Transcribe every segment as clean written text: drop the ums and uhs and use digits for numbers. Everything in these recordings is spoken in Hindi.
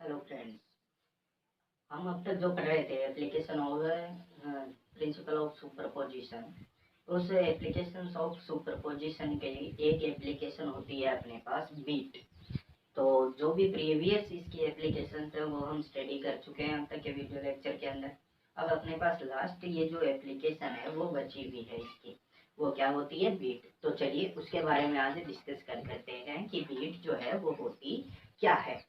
Hello friends. हम अब तक जो पढ़ रहे थे application of principal of superposition. उस एप्लीकेशन ऑफ सुपरपोजिशन के लिए एक एप्लीकेशन होती है अपने पास बीट। तो जो भी प्रीवियस इसकी एप्लीकेशन है वो हम स्टडी कर चुके हैं अब तक के वीडियो लेक्चर के अंदर। अब अपने पास लास्ट ये जो एप्लीकेशन है वो बची हुई है इसकी, वो क्या होती है बीट। तो चलिए उसके बारे में आज डिस्कस करते हैं कि बीट जो है वो होती क्या है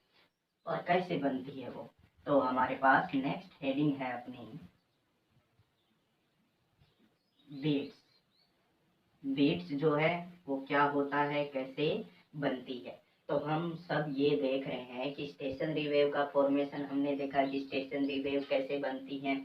और कैसे बनती है वो। तो हमारे पास नेक्स्ट हेडिंग है अपनी बीट्स। बीट्स जो है वो क्या होता है, कैसे बनती है। तो हम सब ये देख रहे हैं कि स्टेशनरी वेव का फॉर्मेशन हमने देखा कि स्टेशनरी वेव कैसे बनती है।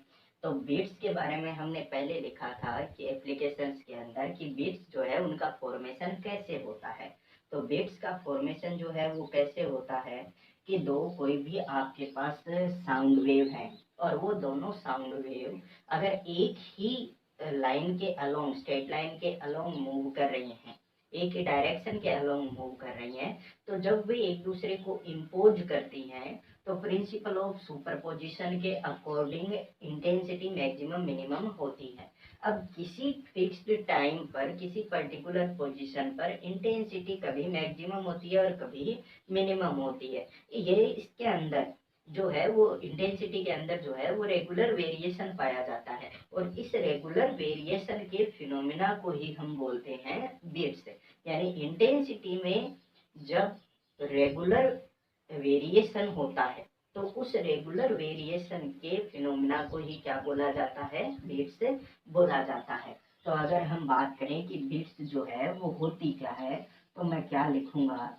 तो बीट्स के बारे में हमने पहले लिखा था कि एप्लीकेशंस के अंदर कि बीट्स जो है उनका फॉर्मेशन कैसे होता है। तो बीट्स का फॉर्मेशन जो है वो कैसे होता है कि दो कोई भी आपके पास साउंड वेव है और वो दोनों साउंड वेव अगर एक ही लाइन के अलोंग, स्ट्रेट लाइन के अलोंग मूव कर रही हैं, एक ही डायरेक्शन के अलोंग मूव कर रही हैं, तो जब वे एक दूसरे को इम्पोज करती हैं तो प्रिंसिपल ऑफ सुपरपोजिशन के अकॉर्डिंग इंटेंसिटी मैक्सिमम मिनिमम होती है। अब किसी फिक्स्ड टाइम पर किसी पर्टिकुलर पोजीशन पर इंटेंसिटी कभी मैक्सिमम होती है और कभी मिनिमम होती है। ये इसके अंदर जो है वो इंटेंसिटी के अंदर जो है वो रेगुलर वेरिएशन पाया जाता है और इस रेगुलर वेरिएशन के फिनोमिना को ही हम बोलते हैं बीट्स। यानी इंटेंसिटी में जब रेगुलर वेरिएशन होता है तो उस रेगुलर वेरिएशन के फिनोमिना को ही क्या बोला जाता है, बीट्स बोला जाता है। तो अगर हम बात करें कि बीट्स जो है वो होती क्या है तो मैं क्या लिखूंगा,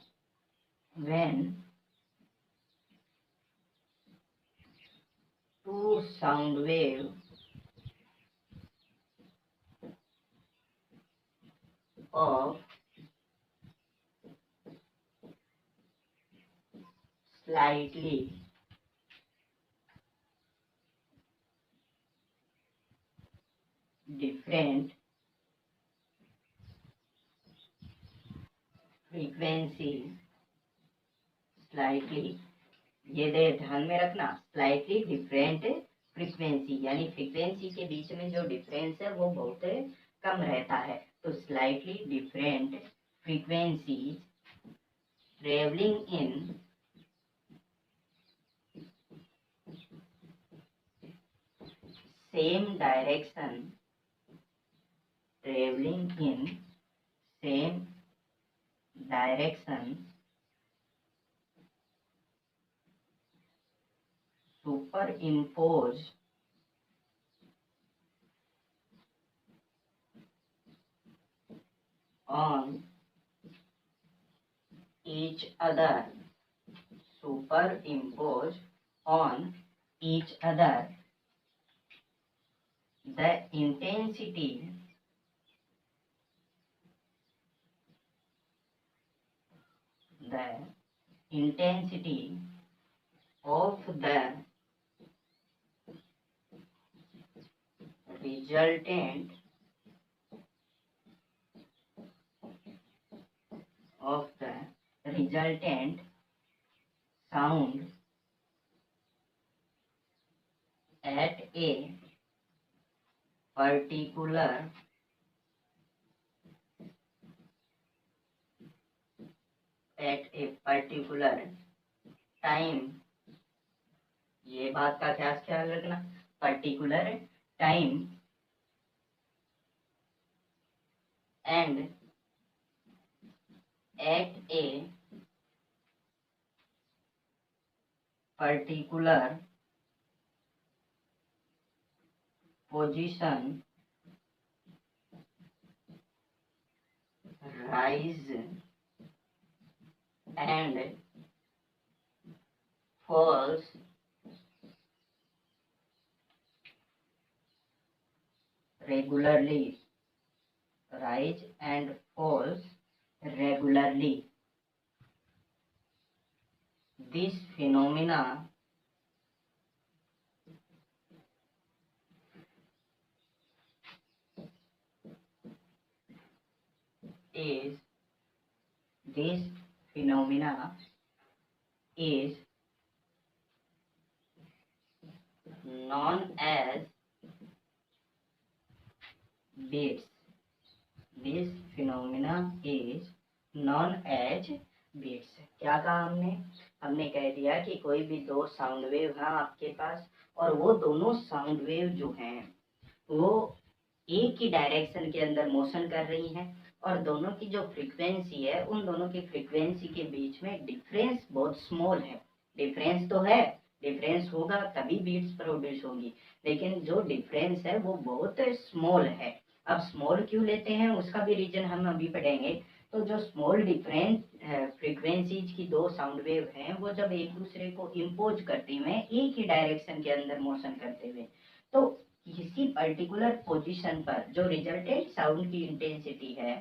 when two sound wave of slightly different frequency, slightly, ये दे ध्यान में रखना, स्लाइटली डिफरेंट फ्रीक्वेंसी, यानी फ्रीक्वेंसी के बीच में जो डिफरेंस है वो बहुत कम रहता है। तो slightly different frequencies travelling in same direction, traveling in same direction superimpose on each other, superimpose on each other the intensity of the resultant sound at a particular time, ये बात का ख्याल रखना, particular time and at a particular position rise and falls regularly, rise and falls regularly. This phenomena is this phenomena is known as beats. This phenomena is known as beats. क्या कहा हमने? हमने कह दिया कि कोई भी दो साउंड वेव है आपके पास और वो दोनों साउंड वेव जो हैं वो एक ही डायरेक्शन के अंदर मोशन कर रही हैं और दोनों की जो फ्रीक्वेंसी है उन दोनों की फ्रीक्वेंसी के बीच में डिफरेंस बहुत स्मॉल है। डिफरेंस तो है, डिफरेंस होगा तभी बीट्स प्रोड्यूस होगी, लेकिन जो डिफरेंस है वो बहुत स्मॉल है। अब स्मॉल क्यों लेते हैं उसका भी रीजन हम अभी पढ़ेंगे। तो जो स्मॉल डिफरेंस फ्रीक्वेंसीज की दो साउंड वेव हैं वो जब एक दूसरे को इम्पोज करती हुए एक ही डायरेक्शन के अंदर मोशन करते हुए, तो किसी पर्टिकुलर पोजीशन पर जो रिजल्टेंट साउंड की इंटेंसिटी है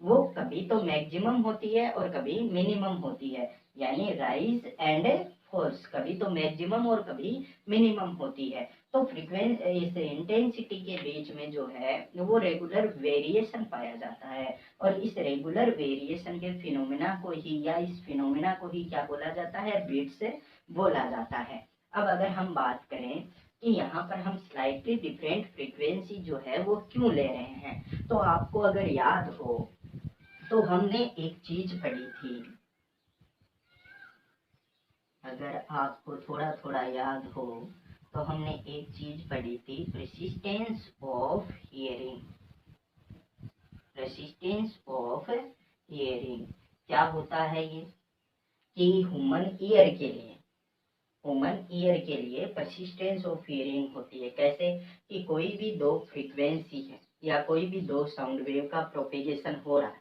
वो कभी तो मैक्सिमम होती है और कभी मिनिमम होती है, यानी राइज एंड फॉल्स, कभी तो मैक्सिमम और कभी मिनिमम होती है। तो फ्रीक्वेंसी इस इंटेंसिटी के बीच में जो है वो रेगुलर वेरिएशन पाया जाता है और इस रेगुलर वेरिएशन के फिनोमेना को ही या इस फिनोमेना को ही क्या बोला जाता है? बीट्स बोला जाता है। अब अगर हम बात करें कि यहाँ पर हम स्लाइटली डिफरेंट फ्रीक्वेंसी जो है वो क्यों ले रहे हैं, तो आपको अगर याद हो तो हमने एक चीज पढ़ी थी, अगर आपको थोड़ा थोड़ा याद हो तो हमने एक चीज पढ़ी थी, resistance of hearing. Resistance of hearing क्या होता है ये? कि ह्यूमन ईयर के लिए परसिस्टेंस ऑफ हियरिंग होती है। कैसे? कि कोई भी दो फ्रीक्वेंसी है या कोई भी दो साउंड वेव का प्रोपेगेशन हो रहा है,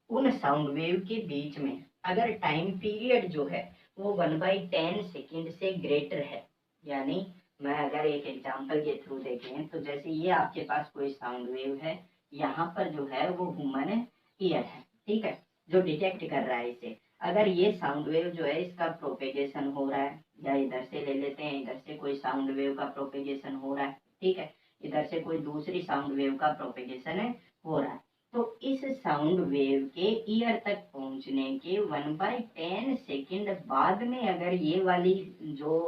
उन साउंड वेव के बीच में अगर टाइम पीरियड जो है वो 1/10 सेकेंड से ग्रेटर है, यानी मैं अगर एक एग्जांपल के थ्रू देखें तो जैसे ये आपके पास कोई साउंड वेव है, यहाँ पर जो है वो ह्यूमन ईयर है, ठीक है, जो डिटेक्ट कर रहा है इसे। अगर ये साउंड वेव जो है इसका प्रोपेगेशन हो रहा है, या इधर से ले लेते हैं, इधर से कोई साउंड वेव का प्रोपेगेशन हो रहा है, ठीक है, इधर से कोई दूसरी साउंड वेव का प्रोपेगेशन हो रहा है, तो इस साउंड वेव के ईयर तक पहुंचने के 1/10 सेकेंड बाद में अगर ये वाली जो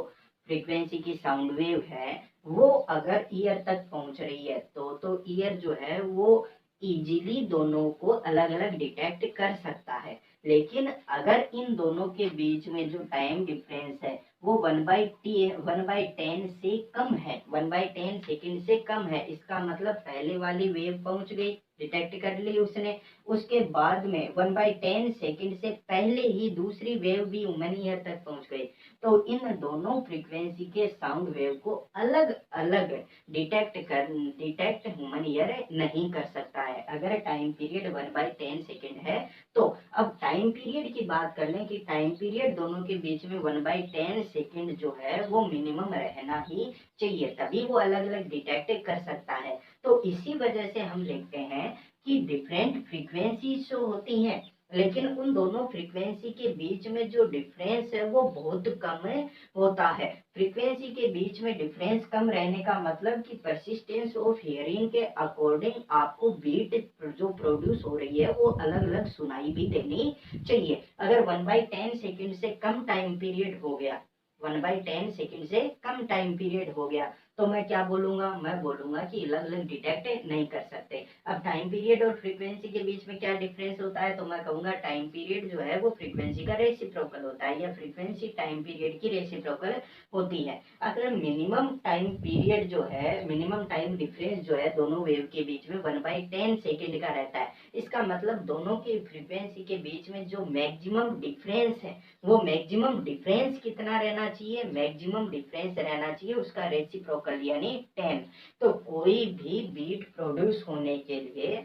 फ्रीक्वेंसी की साउंड वेव है वो अगर ईयर तक पहुंच रही है तो ईयर जो है वो इजीली दोनों को अलग अलग डिटेक्ट कर सकता है। लेकिन अगर इन दोनों के बीच में जो टाइम डिफरेंस है वो 1/10 से कम है, 1/10 सेकेंड से कम है, इसका मतलब पहले वाली वेव पहुंच गई, डिटेक्ट कर ली उसने, उसके बाद में 1/10 सेकेंड से पहले ही दूसरी वेव भी ह्यूमन ईयर तक पहुंच गई, तो इन दोनों फ्रीक्वेंसी के साउंड वेव को अलग अलग डिटेक्ट ह्यूमन ईयर नहीं कर सकता है अगर टाइम पीरियड 1/10 सेकेंड है। तो अब टाइम पीरियड की बात कर लें कि टाइम पीरियड दोनों के बीच में 1/10 सेकेंड जो है वो मिनिमम रहना ही चाहिए, तभी वो अलग अलग डिटेक्ट कर सकता है। तो इसी वजह से हम लिखते हैं कि डिफरेंट फ्रीक्वेंसीज जो होती हैं, लेकिन उन दोनों फ्रीक्वेंसी के बीच में जो डिफरेंस है वो बहुत कम होता है। फ्रीक्वेंसी के बीच में डिफरेंस कम रहने का मतलब कि परसिस्टेंस ऑफ हियरिंग के अकॉर्डिंग आपको बीट जो प्रोड्यूस हो रही है वो अलग अलग सुनाई भी देनी चाहिए। अगर 1/10 सेकेंड से कम टाइम पीरियड हो गया, 1/10 सेकेंड से कम टाइम पीरियड हो गया, तो मैं क्या बोलूंगा? मैं बोलूंगा कि अलग अलग डिटेक्ट नहीं कर सकते। अब टाइम पीरियड और फ्रीक्वेंसी के बीच में क्या डिफरेंस होता है, तो मैं कहूंगा टाइम पीरियड जो है वो फ्रीक्वेंसी का रेसिप्रोकल होता है या फ्रीक्वेंसी टाइम पीरियड की रेसिप्रोकल होती है। अगर मिनिमम टाइम पीरियड जो है, मिनिमम टाइम डिफरेंस जो है दोनों वेव के बीच में 1/10 सेकेंड का रहता है, इसका मतलब दोनों की फ्रीक्वेंसी के बीच में जो मैक्सिमम डिफरेंस है वो मैक्सिमम डिफरेंस कितना रहना चाहिए? मैक्सिमम डिफरेंस रहना चाहिए उसका रेसिप्रोकल यानी 10। तो कोई भी बीट प्रोड्यूस होने के लिए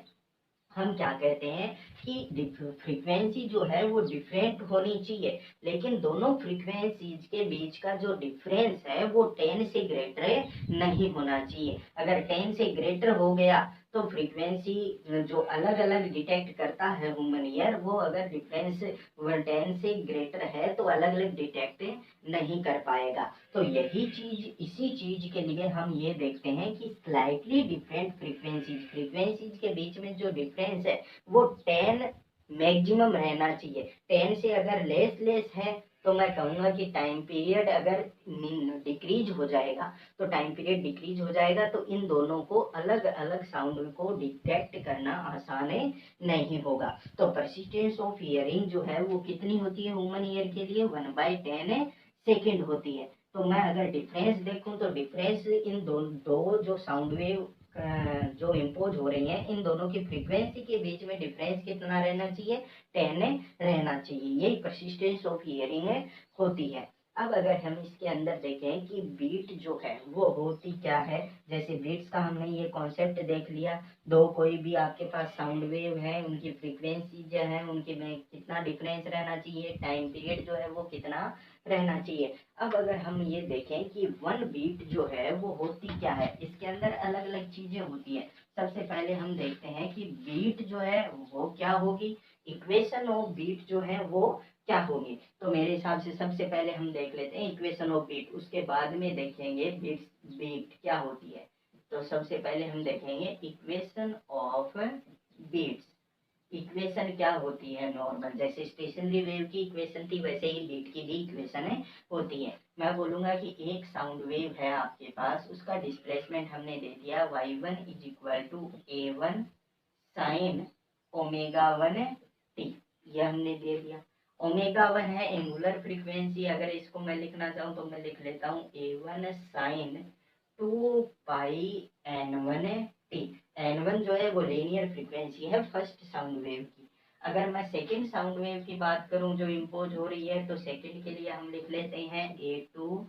हम क्या कहते हैं कि फ्रीक्वेंसी जो है वो डिफरेंट होनी चाहिए, लेकिन दोनों फ्रीक्वेंसीज के बीच का जो डिफरेंस है वो 10 से ग्रेटर नहीं होना चाहिए। अगर 10 से ग्रेटर हो गया तो फ्रीक्वेंसी जो अलग अलग डिटेक्ट करता है ह्यूमन ईयर, वो अगर डिफरेंस 10 से ग्रेटर है तो अलग अलग डिटेक्ट नहीं कर पाएगा। तो यही चीज, इसी चीज के लिए हम ये देखते हैं कि स्लाइटली डिफरेंट फ्रीक्वेंसीज के बीच में जो डिफरेंस है वो 10 मैक्सिमम रहना चाहिए। 10 से अगर लेस है तो मैं कहूँगा कि टाइम पीरियड अगर डिक्रीज हो जाएगा तो टाइम पीरियड डिक्रीज हो जाएगा, तो इन दोनों को अलग अलग साउंड को डिटेक्ट करना आसान नहीं होगा। तो परसिस्टेंस ऑफ हियरिंग जो है वो कितनी होती है ह्यूमन ईयर के लिए, 1/10 सेकेंड होती है। तो मैं अगर डिफरेंस देखूं तो डिफरेंस इन दो जो साउंड वेव जो इम्पोज हो रही हैं, इन दोनों की फ्रीक्वेंसी के बीच में डिफरेंस कितना रहना चाहिए, 10 रहना चाहिए। यही परसिस्टेंस ऑफ हियरिंग होती है। अब अगर हम इसके अंदर देखें कि बीट जो है वो होती क्या है, जैसे बीट्स का हमने ये कॉन्सेप्ट देख लिया, दो कोई भी आपके पास साउंड वेव है, उनकी फ्रीक्वेंसी जो है उनके में कितना डिफरेंस रहना चाहिए, टाइम पीरियड जो है वो कितना रहना चाहिए। अब अगर हम ये देखें कि वन बीट जो है वो होती क्या है, इसके अंदर अलग अलग चीजें होती है। सबसे पहले हम देखते हैं कि बीट जो है वो क्या होगी, इक्वेशन ऑफ बीट जो है वो क्या होगी। तो मेरे हिसाब से सबसे पहले हम देख लेते हैं इक्वेशन ऑफ बीट, उसके बाद में देखेंगे बीट क्या होती है। तो सबसे पहले हम देखेंगे इक्वेशन ऑफ बीट्स। इक्वेशन क्या होती है नॉर्मल, जैसे स्टेशनरी वेव की इक्वेशन थी वैसे ही बीट की भी इक्वेशन होती है। मैं बोलूंगा कि एक साउंड वेव है आपके पास, उसका डिस्प्लेसमेंट हमने दे दिया y1 is equal to a1 sine omega 1 t, यह हमने दे दिया। ओमेगा 1 है एंगुलर फ्रीक्वेंसी, अगर इसको मैं लिखना चाहूँ तो मैं लिख लेता हूँ a1 साइन 2πn1t। n1 जो है वो लीनियर फ्रीक्वेंसी है फर्स्ट साउंड वेव की। अगर मैं सेकेंड साउंड वेव की बात करूं जो इम्पोज हो रही है, तो सेकेंड के लिए हम लिख लेते हैं a2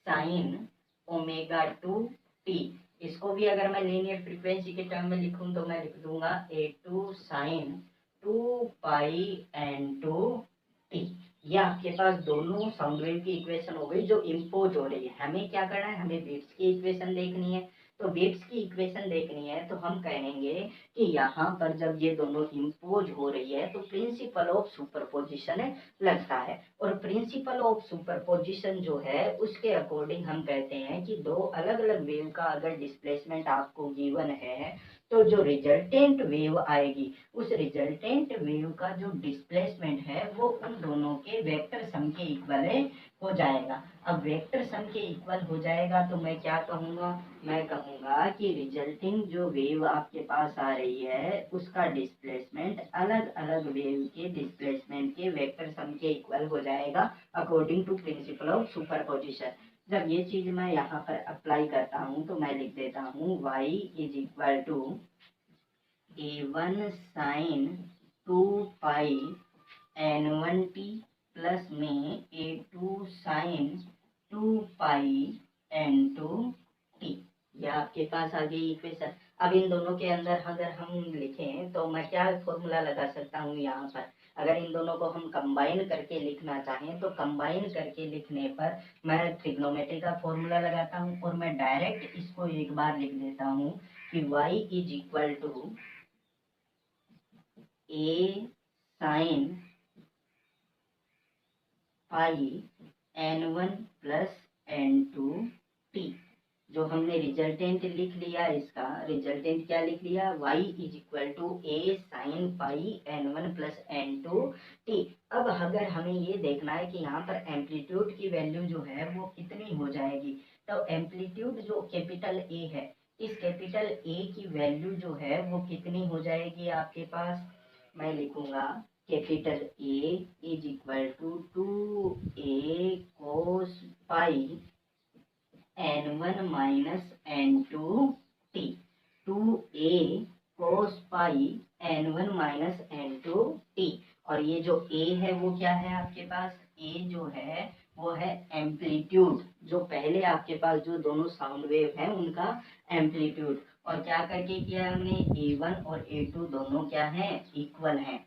साइन ओमेगा 2t। इसको भी अगर मैं लीनियर फ्रीक्वेंसी के टर्म में लिखूं तो मैं लिख दूंगा a2 साइन 2πn2t। ये आपके पास दोनों साउंड वेव की इक्वेशन हो गई जो इम्पोज हो रही है। हमें क्या करना है, हमें बीट्स की इक्वेशन देखनी है। तो बीट्स की इक्वेशन देखनी है तो हम कहेंगे कि यहाँ पर जब ये दोनों इम्पोज हो रही है तो प्रिंसिपल ऑफ सुपरपोजिशन लगता है, और प्रिंसिपल ऑफ सुपरपोजिशन जो है उसके अकॉर्डिंग हम कहते हैं कि दो अलग अलग वेव का अगर डिस्प्लेसमेंट आपको गिवन है तो जो रिजल्टेंट वेव आएगी उस रिजल्टेंट वेव का जो डिस्प्लेसमेंट है वो उन दोनों के वेक्टर सम के इक्वल हो जाएगा। अब वेक्टर सम के इक्वल हो जाएगा तो मैं क्या कहूँगा, मैं कहूँगा कि रिजल्टिंग जो वेव आपके पास आ रही है उसका डिस्प्लेसमेंट अलग अलग वेव के डिस्प्लेसमेंट के वेक्टर सम के इक्वल हो जाएगा according to principle of superposition. जब ये चीज मैं यहाँ पर अप्लाई करता हूँ तो मैं लिख देता हूँ y is equal to a1 sine 2πn1t plus में a2 साइन 2πn2t। यह आपके पास आ गई इक्वेशन। अब इन दोनों के अंदर अगर हम लिखें तो मैं क्या फॉर्मूला लगा सकता हूँ यहाँ पर, अगर इन दोनों को हम कंबाइन करके लिखना चाहें तो कंबाइन करके लिखने पर मैं ट्रिग्नोमेट्री का फॉर्मूला लगाता हूँ और मैं डायरेक्ट इसको एक बार लिख देता हूँ कि y is equal to a sine n1 plus n2t। जो हमने रिजल्टेंट लिख लिया, इसका रिजल्टेंट क्या लिख लिया, y is equal to a sine n1 plus n2t। अब अगर हमें ये देखना है कि यहाँ पर एम्पलीट्यूड की वैल्यू जो है वो कितनी हो जाएगी, तो एम्पलीट्यूड जो कैपिटल A है, इस कैपिटल A की वैल्यू जो है वो कितनी हो जाएगी आपके पास, मैं लिखूंगा capital A is equal to 2a cos pi n1 minus n2t। 2a cos pi n1 minus n2t। और ये जो a है वो क्या है आपके पास, a जो है वो है एम्पलीट्यूड, जो पहले आपके पास जो दोनों साउंड वेव है उनका एम्पलीट्यूड। और क्या करके किया हमने, a1 और a2 दोनों क्या हैं, इक्वल हैं।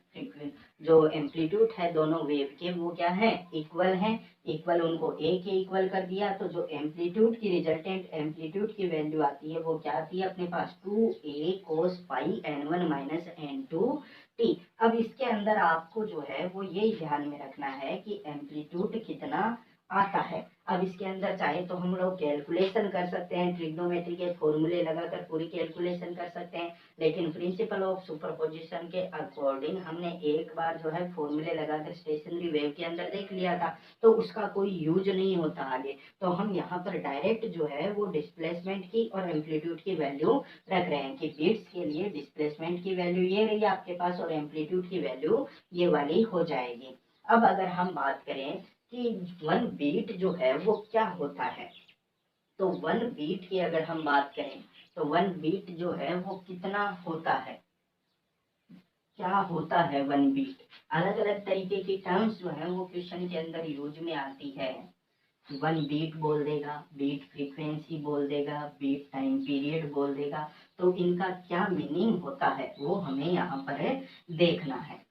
जो एम्पलीट्यूड है दोनों वेव के वो क्या है, इक्वल हैं। इक्वल उनको a के इक्वल कर दिया, तो जो एम्पलीट्यूड की रिजल्टेंट एम्पलीट्यूड की वैल्यू आती है वो क्या आती है अपने पास, 2a cos pi n1 minus n2t। अब इसके अंदर आपको जो है वो यही ध्यान में रखना है कि एम्पलीट्यूड कितना आता है। अब इसके अंदर चाहे तो हम लोग कैलकुलेशन कर सकते हैं, ट्रिग्नोमेट्री के फॉर्मूले लगाकर पूरी कैलकुलेशन कर सकते हैं, लेकिन प्रिंसिपल ऑफ सुपरपोजिशन के अकॉर्डिंग हमने एक बार जो है फॉर्मूले लगाकर स्टेशनरी वेव के अंदर देख लिया था, तो उसका कोई यूज नहीं होता आगे। तो हम यहाँ पर डायरेक्ट जो है वो डिस्प्लेसमेंट की और एम्पलीट्यूड की वैल्यू रख रहे हैं कि बीट्स के लिए डिस्प्लेसमेंट की वैल्यू ये रही आपके पास और एम्पलीट्यूड की वैल्यू ये वाली हो जाएगी। अब अगर हम बात करें कि वन बीट जो है वो क्या होता है, तो वन बीट की अगर हम बात करें तो वन बीट जो है वो कितना होता है, क्या होता है वन बीट। अलग अलग तरीके की टर्म्स जो है वो क्वेश्चन के अंदर यूज में आती है। वन बीट बोल देगा, बीट फ्रीक्वेंसी बोल देगा, बीट टाइम पीरियड बोल देगा, तो इनका क्या मीनिंग होता है वो हमें यहाँ पर देखना है।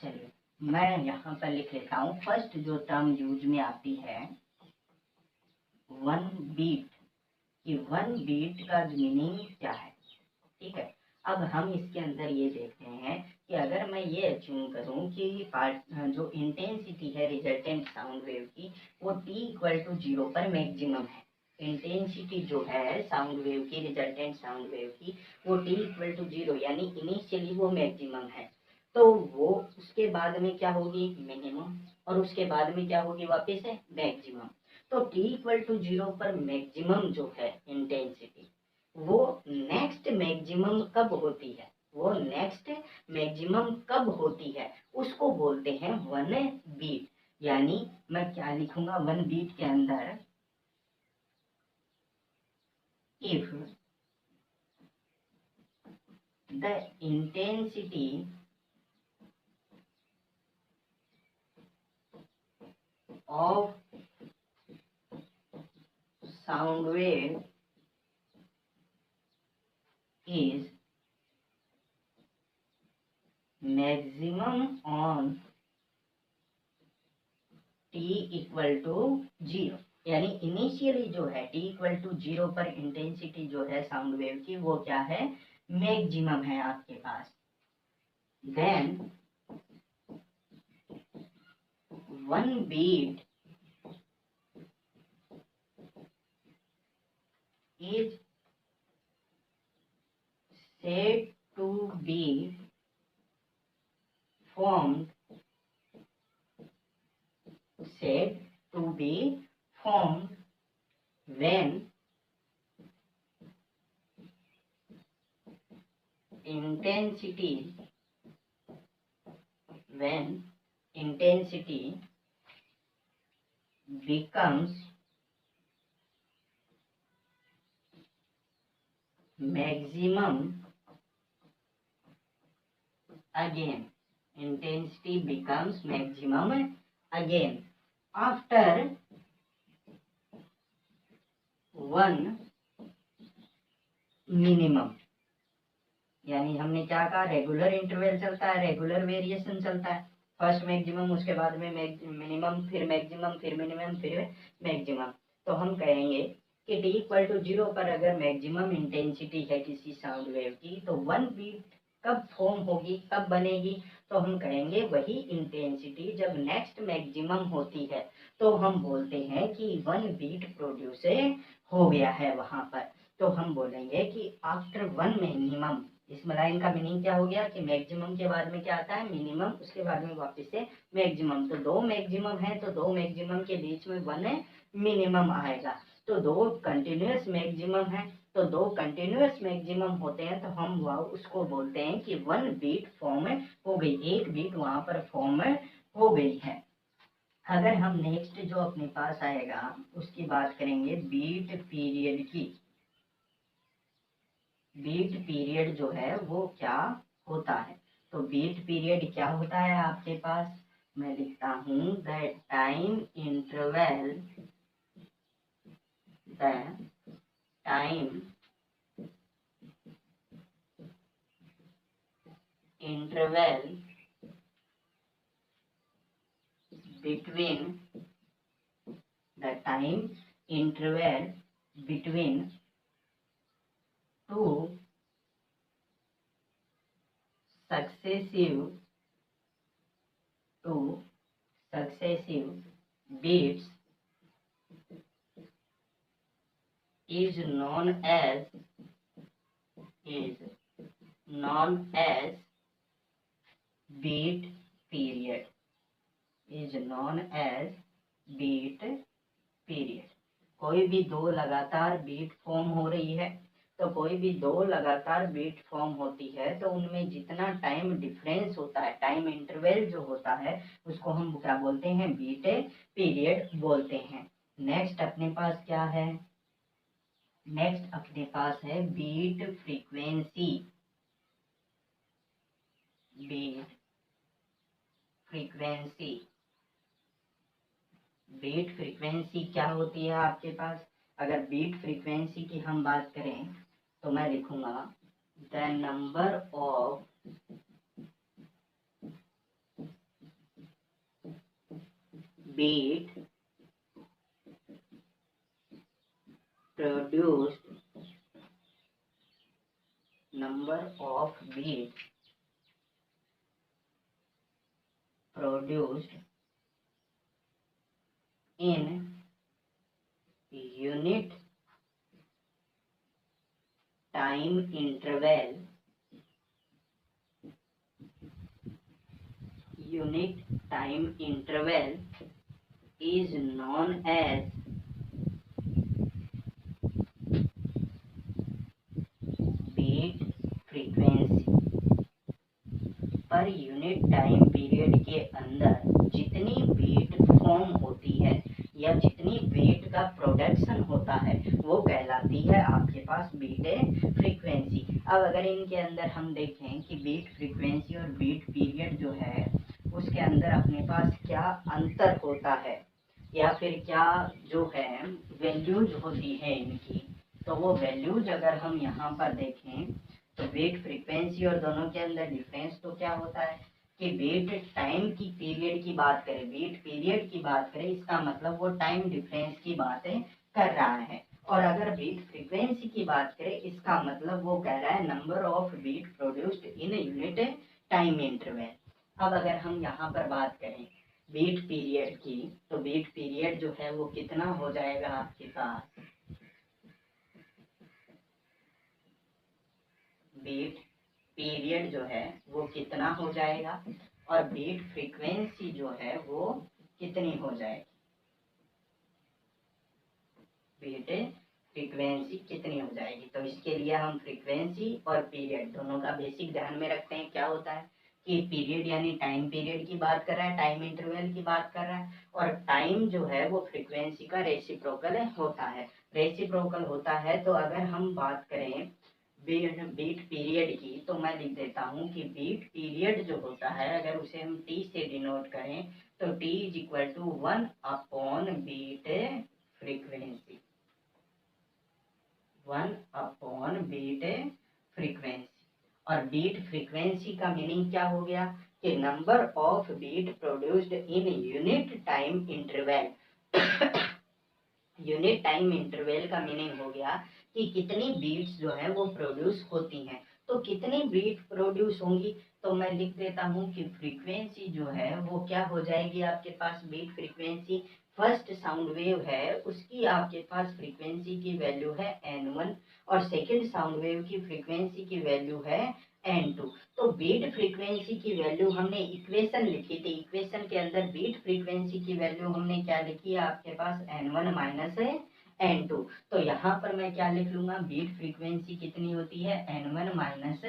चलिए मैं यहाँ पर लिख लेता हूँ। फर्स्ट जो टर्म यूज में आती है वन बीट, कि वन बीट का मीनिंग क्या है। ठीक है, अब हम इसके अंदर ये देखते हैं कि अगर मैं ये अज्यूम करूं कि जो इंटेंसिटी है रिजल्टेंट साउंड वेव की वो t=0 पर मैक्सिमम है। इंटेंसिटी जो है साउंड वेव की, रिजल्टेंट साउंड वेव की, वो t=0 यानी इनिशियली वो मैक्सिमम है, तो वो उसके बाद में क्या होगी, मिनिमम, और उसके बाद में क्या होगी, वापस है मैक्सिमम। तो t=0 पर मैक्सिमम जो है इंटेंसिटी वो नेक्स्ट मैक्सिमम कब होती है, वो नेक्स्ट मैक्सिमम कब होती है उसको बोलते हैं वन बीट। यानी मैं क्या लिखूंगा वन बीट के अंदर, if the intensity of sound wave is maximum on t=0, यानी इनिशियली जो है t=0 पर इंटेंसिटी जो है साउंड वेव की वो क्या है, मैक्सिमम है आपके पास। Then one beat is said to be formed when intensity becomes maximum again, intensity becomes maximum again after one minimum। यानी हमने क्या कहा, रेगुलर इंटरवल चलता है, रेगुलर वेरिएशन चलता है, फर्स्ट मैक्सिमम उसके बाद में मिनिमम, फिर मैक्सिमम, फिर मिनिमम, फिर मैक्सिमम। तो हम कहेंगे कि t=0 पर अगर मैक्सिमम इंटेंसिटी है किसी साउंड वेव की तो वन बीट कब फॉर्म होगी, कब बनेगी, तो हम कहेंगे वही इंटेंसिटी जब नेक्स्ट मैक्सिमम होती है तो हम बोलते हैं कि वन बीट प्रोड्यूस हो गया है वहां पर। तो हम बोलेंगे कि आफ्टर वन मिनिमम, इस लाइन का मीनिंग क्या हो गया कि मैक्सिमम के बाद में क्या आता है, मिनिमम, उसके बाद में वापस से मैक्सिमम। तो दो मैक्सिमम है तो दो मैक्सिमम के बीच में वन मिनिमम आएगा। तो दो कंटिन्यूअस मैक्सिमम है, तो दो कंटिन्यूअस मैक्सिमम होते हैं तो हम उसको बोलते हैं कि वन बीट फॉर्म हो गई, एक बीट वहां पर फॉर्म हो गई है। अगर हम नेक्स्ट जो अपने पास आएगा उसकी बात करेंगे बीट पीरियड की। बीट पीरियड जो है वो क्या होता है, तो बीट पीरियड क्या होता है आपके पास, मैं लिखता हूं the time interval, the time interval between the time interval between two successive successive beats is known as beat period, is known as beat period। कोई भी दो लगातार बीट फॉर्म हो रही है, तो कोई भी दो लगातार बीट फॉर्म होती है तो उनमें जितना टाइम डिफरेंस होता है, टाइम इंटरवल जो होता है, उसको हम क्या बोलते हैं, बीट पीरियड बोलते हैं। नेक्स्ट अपने पास क्या है, नेक्स्ट अपने पास है beat frequency. Beat frequency, beat frequency क्या होती है आपके पास? अगर बीट फ्रीक्वेंसी की हम बात करें तो मैं लिखूंगा the number of beat produced, number of beats produced in unit time interval, unit time interval is known as beat frequency। Per unit time period के अंदर जितनी बीट फॉर्म होती है या जितनी बीट का प्रोडक्शन होता है वो कहलाती है आपके पास बीट फ्रीक्वेंसी। अब अगर इनके अंदर हम देखें कि बीट फ्रीक्वेंसी और बीट पीरियड जो है उसके अंदर अपने पास क्या अंतर होता है या फिर क्या जो है वैल्यूज होती है इनकी, तो वो वैल्यूज अगर हम यहाँ पर देखें तो बीट फ्रीक्वेंसी और दोनों के अंदर डिफरेंस तो क्या होता है कि बीट टाइम की पीरियड की बात करें, बीट पीरियड की बात करें, इसका मतलब वो टाइम डिफरेंस की बातें कर रहा है। और अगर बीट फ्रीक्वेंसी की बात करें इसका मतलब वो कह रहा है number of beat produced in unit time interval. अब अगर हम यहाँ पर बात करें बीट पीरियड की, तो बीट पीरियड जो है वो कितना हो जाएगा आपके पास, बीट पीरियड जो है वो कितना हो जाएगा और बीट फ्रीक्वेंसी जो है वो कितनी हो जाएगी, बीट फ्रीक्वेंसी कितनी हो जाएगी। तो इसके लिए हम फ्रीक्वेंसी और पीरियड दोनों का बेसिक ध्यान में रखते हैं। क्या होता है कि पीरियड यानी टाइम पीरियड की बात कर रहा है, टाइम इंटरवल की बात कर रहा है, और टाइम जो है वो फ्रीक्वेंसी का रेसिप्रोकल होता है, रेसिप्रोकल होता है। तो अगर हम बात करें बीट पीरियड की तो मैं लिख देता हूँ कि बीट पीरियड जो होता है अगर उसे हम टी से डिनोट करें तो T is equal to 1 upon beat frequency, 1 upon beat frequency. और बीट फ्रीक्वेंसी का मीनिंग क्या हो गया कि number of beat produced in unit time interval. Unit time interval का मीनिंग हो गया कि कितनी बीट्स जो है वो प्रोड्यूस होती हैं। तो कितनी बीट प्रोड्यूस होंगी, तो मैं लिख देता हूँ कि फ्रीक्वेंसी जो है वो क्या हो जाएगी आपके पास, beat frequency first sound wave है उसकी आपके पास फ्रीक्वेंसी की वैल्यू है n1 और सेकंड साउंड वेव की फ्रीक्वेंसी की वैल्यू है n2। तो बीट फ्रीक्वेंसी की वैल्यू हमने इक्वेशन लिखी थी, इक्वेशन के अंदर बीट फ्रीक्वेंसी की वैल्यू हमने क्या लिखी है आपके पास n1 माइनस n2। तो यहाँ पर मैं क्या लिख लूंगा, बीट फ्रीक्वेंसी कितनी होती है n1 माइनस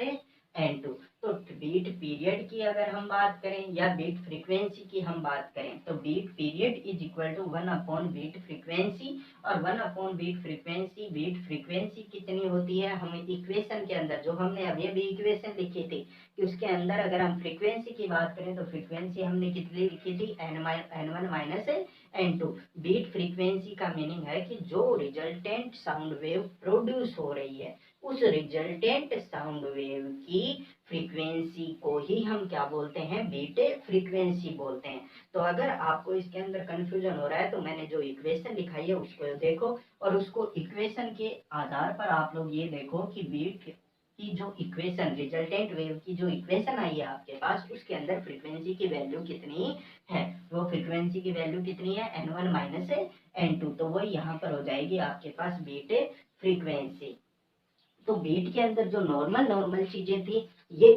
n2। तो बीट पीरियड की अगर हम बात करें या बीट फ्रीक्वेंसी की हम बात करें तो beat period is equal to 1 upon beat frequency, और 1 upon beat frequency, beat frequency कितनी होती है हमें इक्वेशन के अंदर जो हमने अभी अभी इक्वेशन लिखी थी कि उसके अंदर अगर हम फ्रीक्वेंसी की बात करें तो फ्रीक्वेंसी हमने कितनी लिखी थी n1 minus n2। Beat frequency का मीनिंग है कि जो रिजल्टेंट साउंड वेव प्रोड्यूस हो रही है उस रिजल्टेंट साउंड वेव की फ्रीक्वेंसी को ही हम क्या बोलते हैं, बीट फ्रीक्वेंसी बोलते हैं। तो अगर आपको इसके अंदर कंफ्यूजन हो रहा है तो मैंने जो इक्वेशन लिखाई है उसको देखो और उसको इक्वेशन के आधार पर आप लोग ये देखो कि बीट की जो इक्वेशन, रिजल्टेंट वेव की जो इक्वेशन आई है आपके पास, उसके अंदर फ्रीक्वेंसी की वैल्यू कितनी है, वो फ्रीक्वेंसी की वैल्यू कितनी है, n1 माइनस n2, तो वो यहाँ पर हो जाएगी आपके पास बीट फ्रीक्वेंसी। तो बीट के अंदर जो नॉर्मल नॉर्मल चीजें थी ये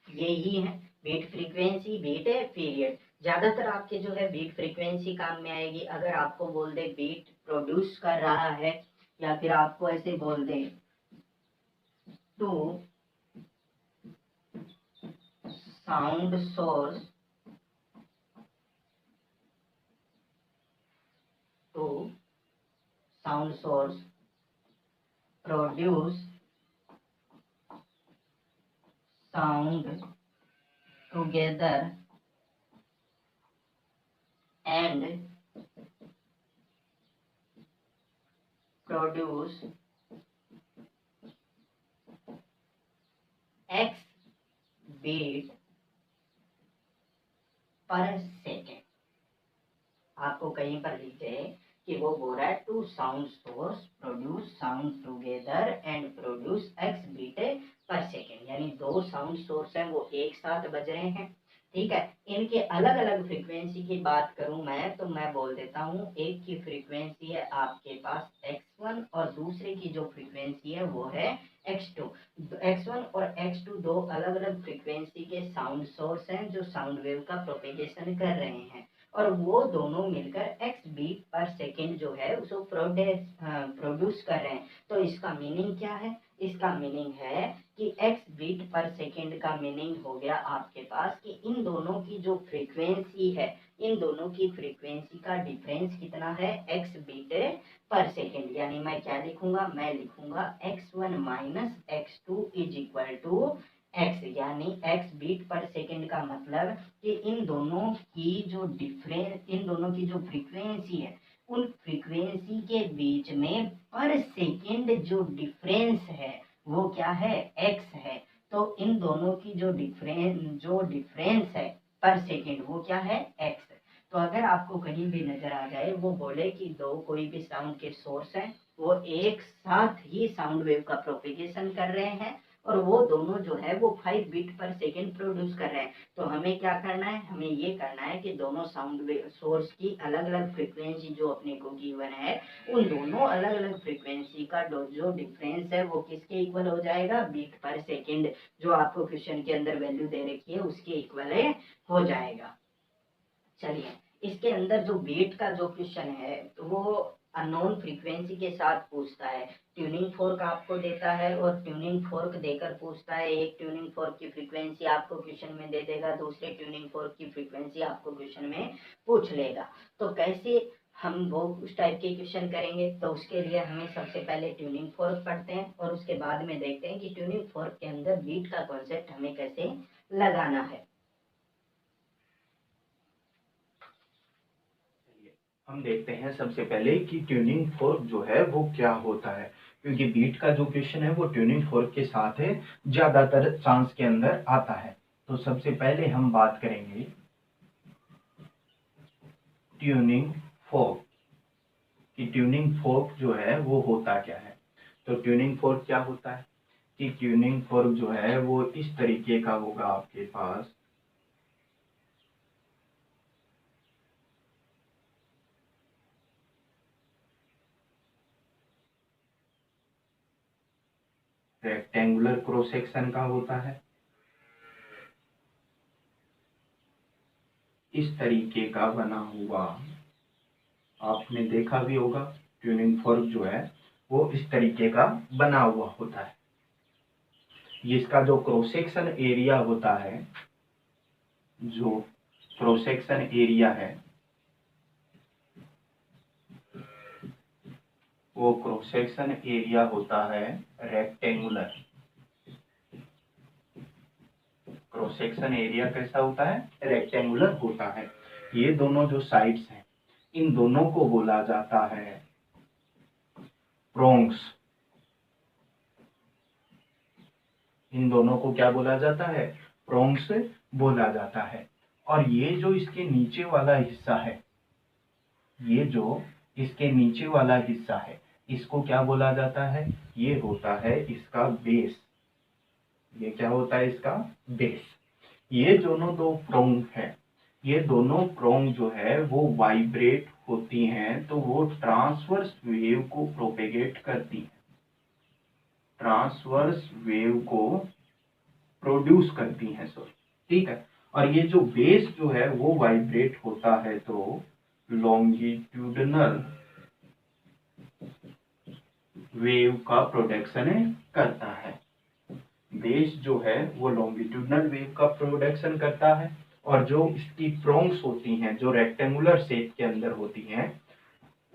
ही है, बीट फ्रीक्वेंसी, बीट पीरियड। ज्यादातर आपके जो है बीट फ्रीक्वेंसी काम में आएगी। अगर आपको बोल दे बीट प्रोड्यूस कर रहा है, या फिर आपको ऐसे बोल दे two sound source, two sound source produce sound together and produce x beat per second. आपको कहीं पर लिखे कि वो बोल रहा है two sound source produce sound together and produce x beat पर सेकेंड, यानी दो साउंड सोर्स हैं वो एक साथ बज रहे हैं, ठीक है। इनके अलग अलग फ्रीक्वेंसी की बात करूं मैं, तो मैं बोल देता हूं एक की फ्रीक्वेंसी है आपके पास x1 और दूसरे की जो फ्रीक्वेंसी है वो है x2। x1 और x2 दो अलग अलग फ्रीक्वेंसी के साउंड सोर्स हैं जो साउंड वेव का प्रोपेगेशन कर रहे हैं, और वो दोनों मिलकर x बीट पर सेकेंड जो है उसको प्रोड्यूस कर रहे हैं। तो इसका मीनिंग क्या है, इसका मीनिंग है कि x बीट पर सेकेंड का मीनिंग हो गया आपके पास कि इन दोनों की जो फ्रीक्वेंसी है, इन दोनों की फ्रीक्वेंसी का डिफरेंस कितना है, x बीट पर सेकेंड। यानी मैं क्या लिखूंगा, मैं लिखूंगा x1 minus x2 is equal to x, यानी x बीट पर सेकेंड का मतलब कि इन दोनों की जो फ्रीक्वेंसी है, उन फ्रीक्वेंसी के बीच में पर सेकेंड जो डिफरेंस है वो क्या है, x है। तो इन दोनों की जो डिफरेंस है पर सेकेंड वो क्या है, x। तो अगर आपको कहीं भी नजर आ जाए वो बोले कि दो कोई भी साउंड के सोर्स हैं, वो एक साथ ही साउंड वेव का प्रोपेगेशन कर रहे हैं, और वो दोनों जो है वो 5 बीट पर सेकेंड प्रोड्यूस कर रहे हैं, तो हमें क्या करना है, हमें ये करना है कि दोनों साउंड वेव सोर्स की अलग अलग फ्रीक्वेंसी जो अपने को गिवन है, उन दोनों अलग अलग फ्रीक्वेंसी का जो डिफरेंस है वो किसके इक्वल हो जाएगा, बीट पर सेकेंड, जो आपको क्वेश्चन के अंदर वैल्यू दे रखी है उसके इक्वल हो जाएगा। चलिए, इसके अंदर जो बीट का जो क्वेश्चन है तो वो अननोन फ्रीक्वेंसी के साथ पूछता है, ट्यूनिंग फोर्क आपको देता है और ट्यूनिंग फोर्क देकर पूछता है, एक ट्यूनिंग फोर्क की फ्रीक्वेंसी आपको क्वेश्चन में दे देगा, दूसरे ट्यूनिंग फोर्क की फ्रीक्वेंसी आपको क्वेश्चन में पूछ लेगा। तो कैसे हम वो उस टाइप के क्वेश्चन करेंगे, तो उसके लिए हमें सबसे पहले ट्यूनिंग फोर्क पढ़ते हैं और उसके बाद में देखते हैं कि ट्यूनिंग फोर्क के अंदर बीट का कॉन्सेप्ट हमें कैसे लगाना है। हम देखते हैं सबसे पहले कि ट्यूनिंग फोर्क जो है वो क्या होता है, क्योंकि बीट का जो क्वेश्चन है वो ट्यूनिंग फोर्क के साथ है, ज्यादातर चांस के अंदर आता है। तो सबसे पहले हम बात करेंगे ट्यूनिंग फोर्क कि ट्यूनिंग फोर्क जो है वो होता क्या है। तो ट्यूनिंग फोर्क क्या होता है कि ट्यूनिंग फोर्क जो है वो इस तरीके का होगा आपके पास, रेक्टेंगुलर क्रॉस सेक्शन का होता है, इस तरीके का बना हुआ, आपने देखा भी होगा ट्यूनिंग फोर्क जो है वो इस तरीके का बना हुआ होता है। इसका जो क्रॉस सेक्शन एरिया होता है, जो क्रॉस सेक्शन एरिया है वो क्रॉस सेक्शन एरिया होता है रेक्टेंगुलर। क्रॉस सेक्शन एरिया कैसा होता है, रेक्टेंगुलर होता है। ये दोनों जो साइड्स हैं इन दोनों को बोला जाता है प्रोंग्स। इन दोनों को क्या बोला जाता है, प्रोंग्स बोला जाता है। और ये जो इसके नीचे वाला हिस्सा है, ये जो इसके नीचे वाला हिस्सा है इसको क्या बोला जाता है, ये होता है इसका बेस। ये क्या होता है इसका बेस। ये दोनों दो प्रोंग है, ये दोनों प्रोंग जो है वो वाइब्रेट होती हैं तो वो ट्रांसवर्स वेव को प्रोपेगेट करती है, ट्रांसवर्स वेव को प्रोड्यूस करती हैं सॉरी, ठीक है। और ये जो बेस जो है वो वाइब्रेट होता है तो लॉन्गिट्यूडनल वेव का प्रोडक्शन करता है। बेस जो है वो लॉन्गिट्यूडनल वेव का प्रोडक्शन करता है और जो इसकी प्रोंग्स होती हैं जो रेक्टेंगुलर शेप के अंदर होती हैं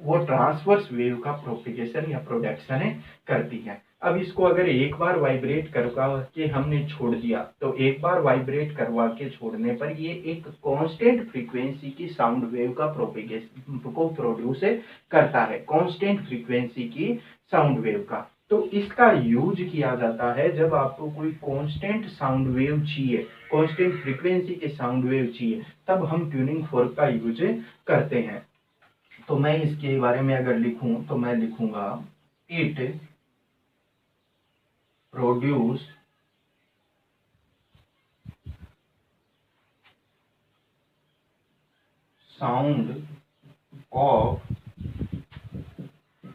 वो ट्रांसवर्स वेव का प्रोपिगेशन या प्रोडक्शन करती है। अब इसको अगर एक बार वाइब्रेट करवा के हमने छोड़ दिया तो एक बार वाइब्रेट करवा के छोड़ने पर ये एक कांस्टेंट फ्रीक्वेंसी की साउंड वेव का प्रोपिगेशन को प्रोड्यूस करता है, कांस्टेंट फ्रीक्वेंसी की साउंड वेव का। तो इसका यूज किया जाता है जब आपको कोई कांस्टेंट साउंड वेव चाहिए, कांस्टेंट फ्रीक्वेंसी के साउंड वेव चाहिए, तब हम ट्यूनिंग फोर्क का यूज करते हैं। तो मैं इसके बारे में अगर लिखूं तो मैं लिखूंगा it produce sound of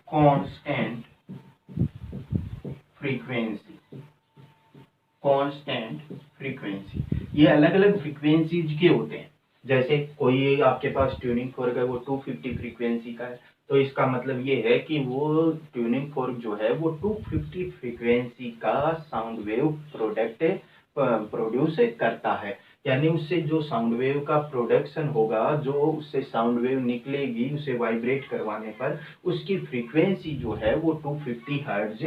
constant frequency, constant frequency. ये अलग अलग फ्रीक्वेंसीज के होते हैं, जैसे कोई आपके पास ट्यूनिंग फोर्क है वो 250 फ्रीक्वेंसी का है तो इसका मतलब ये है कि वो ट्यूनिंग फोर्क जो है वो 250 फ्रीक्वेंसी का साउंड वेव प्रोड्यूस करता है, यानी उससे जो साउंड वेव का प्रोडक्शन होगा, जो उससे साउंड वेव निकलेगी उसे वाइब्रेट करवाने पर उसकी फ्रीक्वेंसी जो है वो 250 हर्ट्ज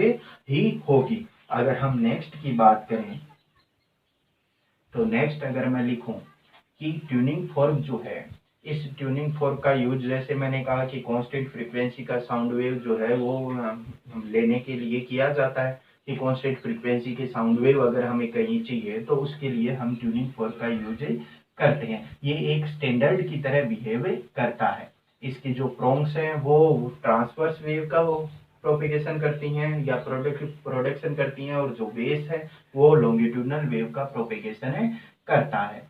ही होगी। अगर हम नेक्स्ट की बात करें तो नेक्स्ट अगर मैं लिखूं कि ट्यूनिंग फोर्क जो है, इस ट्यूनिंग फोर्क का यूज जैसे मैंने कहा कि कांस्टेंट फ्रीक्वेंसी का साउंड वेव जो है वो लेने के लिए किया जाता है कि कांस्टेंट फ्रीक्वेंसी के साउंड वेव अगर हमें कहीं चाहिए तो उसके लिए हम ट्यूनिंग फोर्क का यूज करते हैं। ये एक स्टैंडर्ड की तरह बिहेव करता है। इसके जो प्रोंग्स हैं वो ट्रांसवर्स वेव का प्रोपिगेशन करती हैं या प्रोडक्शन करती हैं और जो बेस है वो लॉन्गिट्यूडनल वेव का प्रोपिगेशन करता है।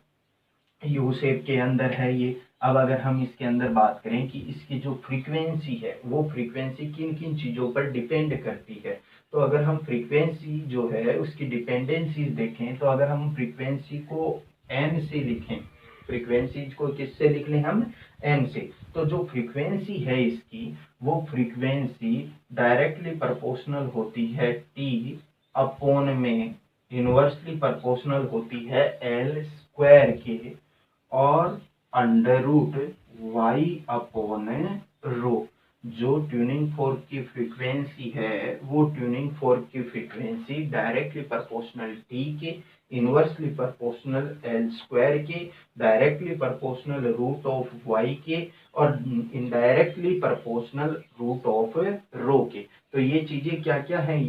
यू शेप के अंदर है ये। अब अगर हम इसके अंदर बात करें कि इसकी जो फ्रीक्वेंसी है वो फ्रीक्वेंसी किन किन चीज़ों पर डिपेंड करती है, तो अगर हम फ्रीक्वेंसी जो है उसकी डिपेंडेंसीज देखें तो अगर हम फ्रीक्वेंसी को एन से लिखें, फ्रीक्वेंसी को किससे लिख लें हम एन से, तो जो फ्रीक्वेंसी है इसकी वो फ्रीक्वेंसी डायरेक्टली प्रोपोर्शनल होती है टी अपॉन में, इनवर्सली प्रोपोर्शनल होती है एल स्क्वायर के और under root Y upon rho. जो ट्यूनिंग फोर्क की फ्रीक्वेंसी है वो ट्यूनिंग फोर्क की फ्रीक्वेंसी डायरेक्टली प्रोपोर्शनल टी के, इनवर्सली प्रोपोर्शनल एल स्क्वायर के, directly proportional root of Y के और indirectly proportional root of rho के। तो ये चीजें क्या क्या है,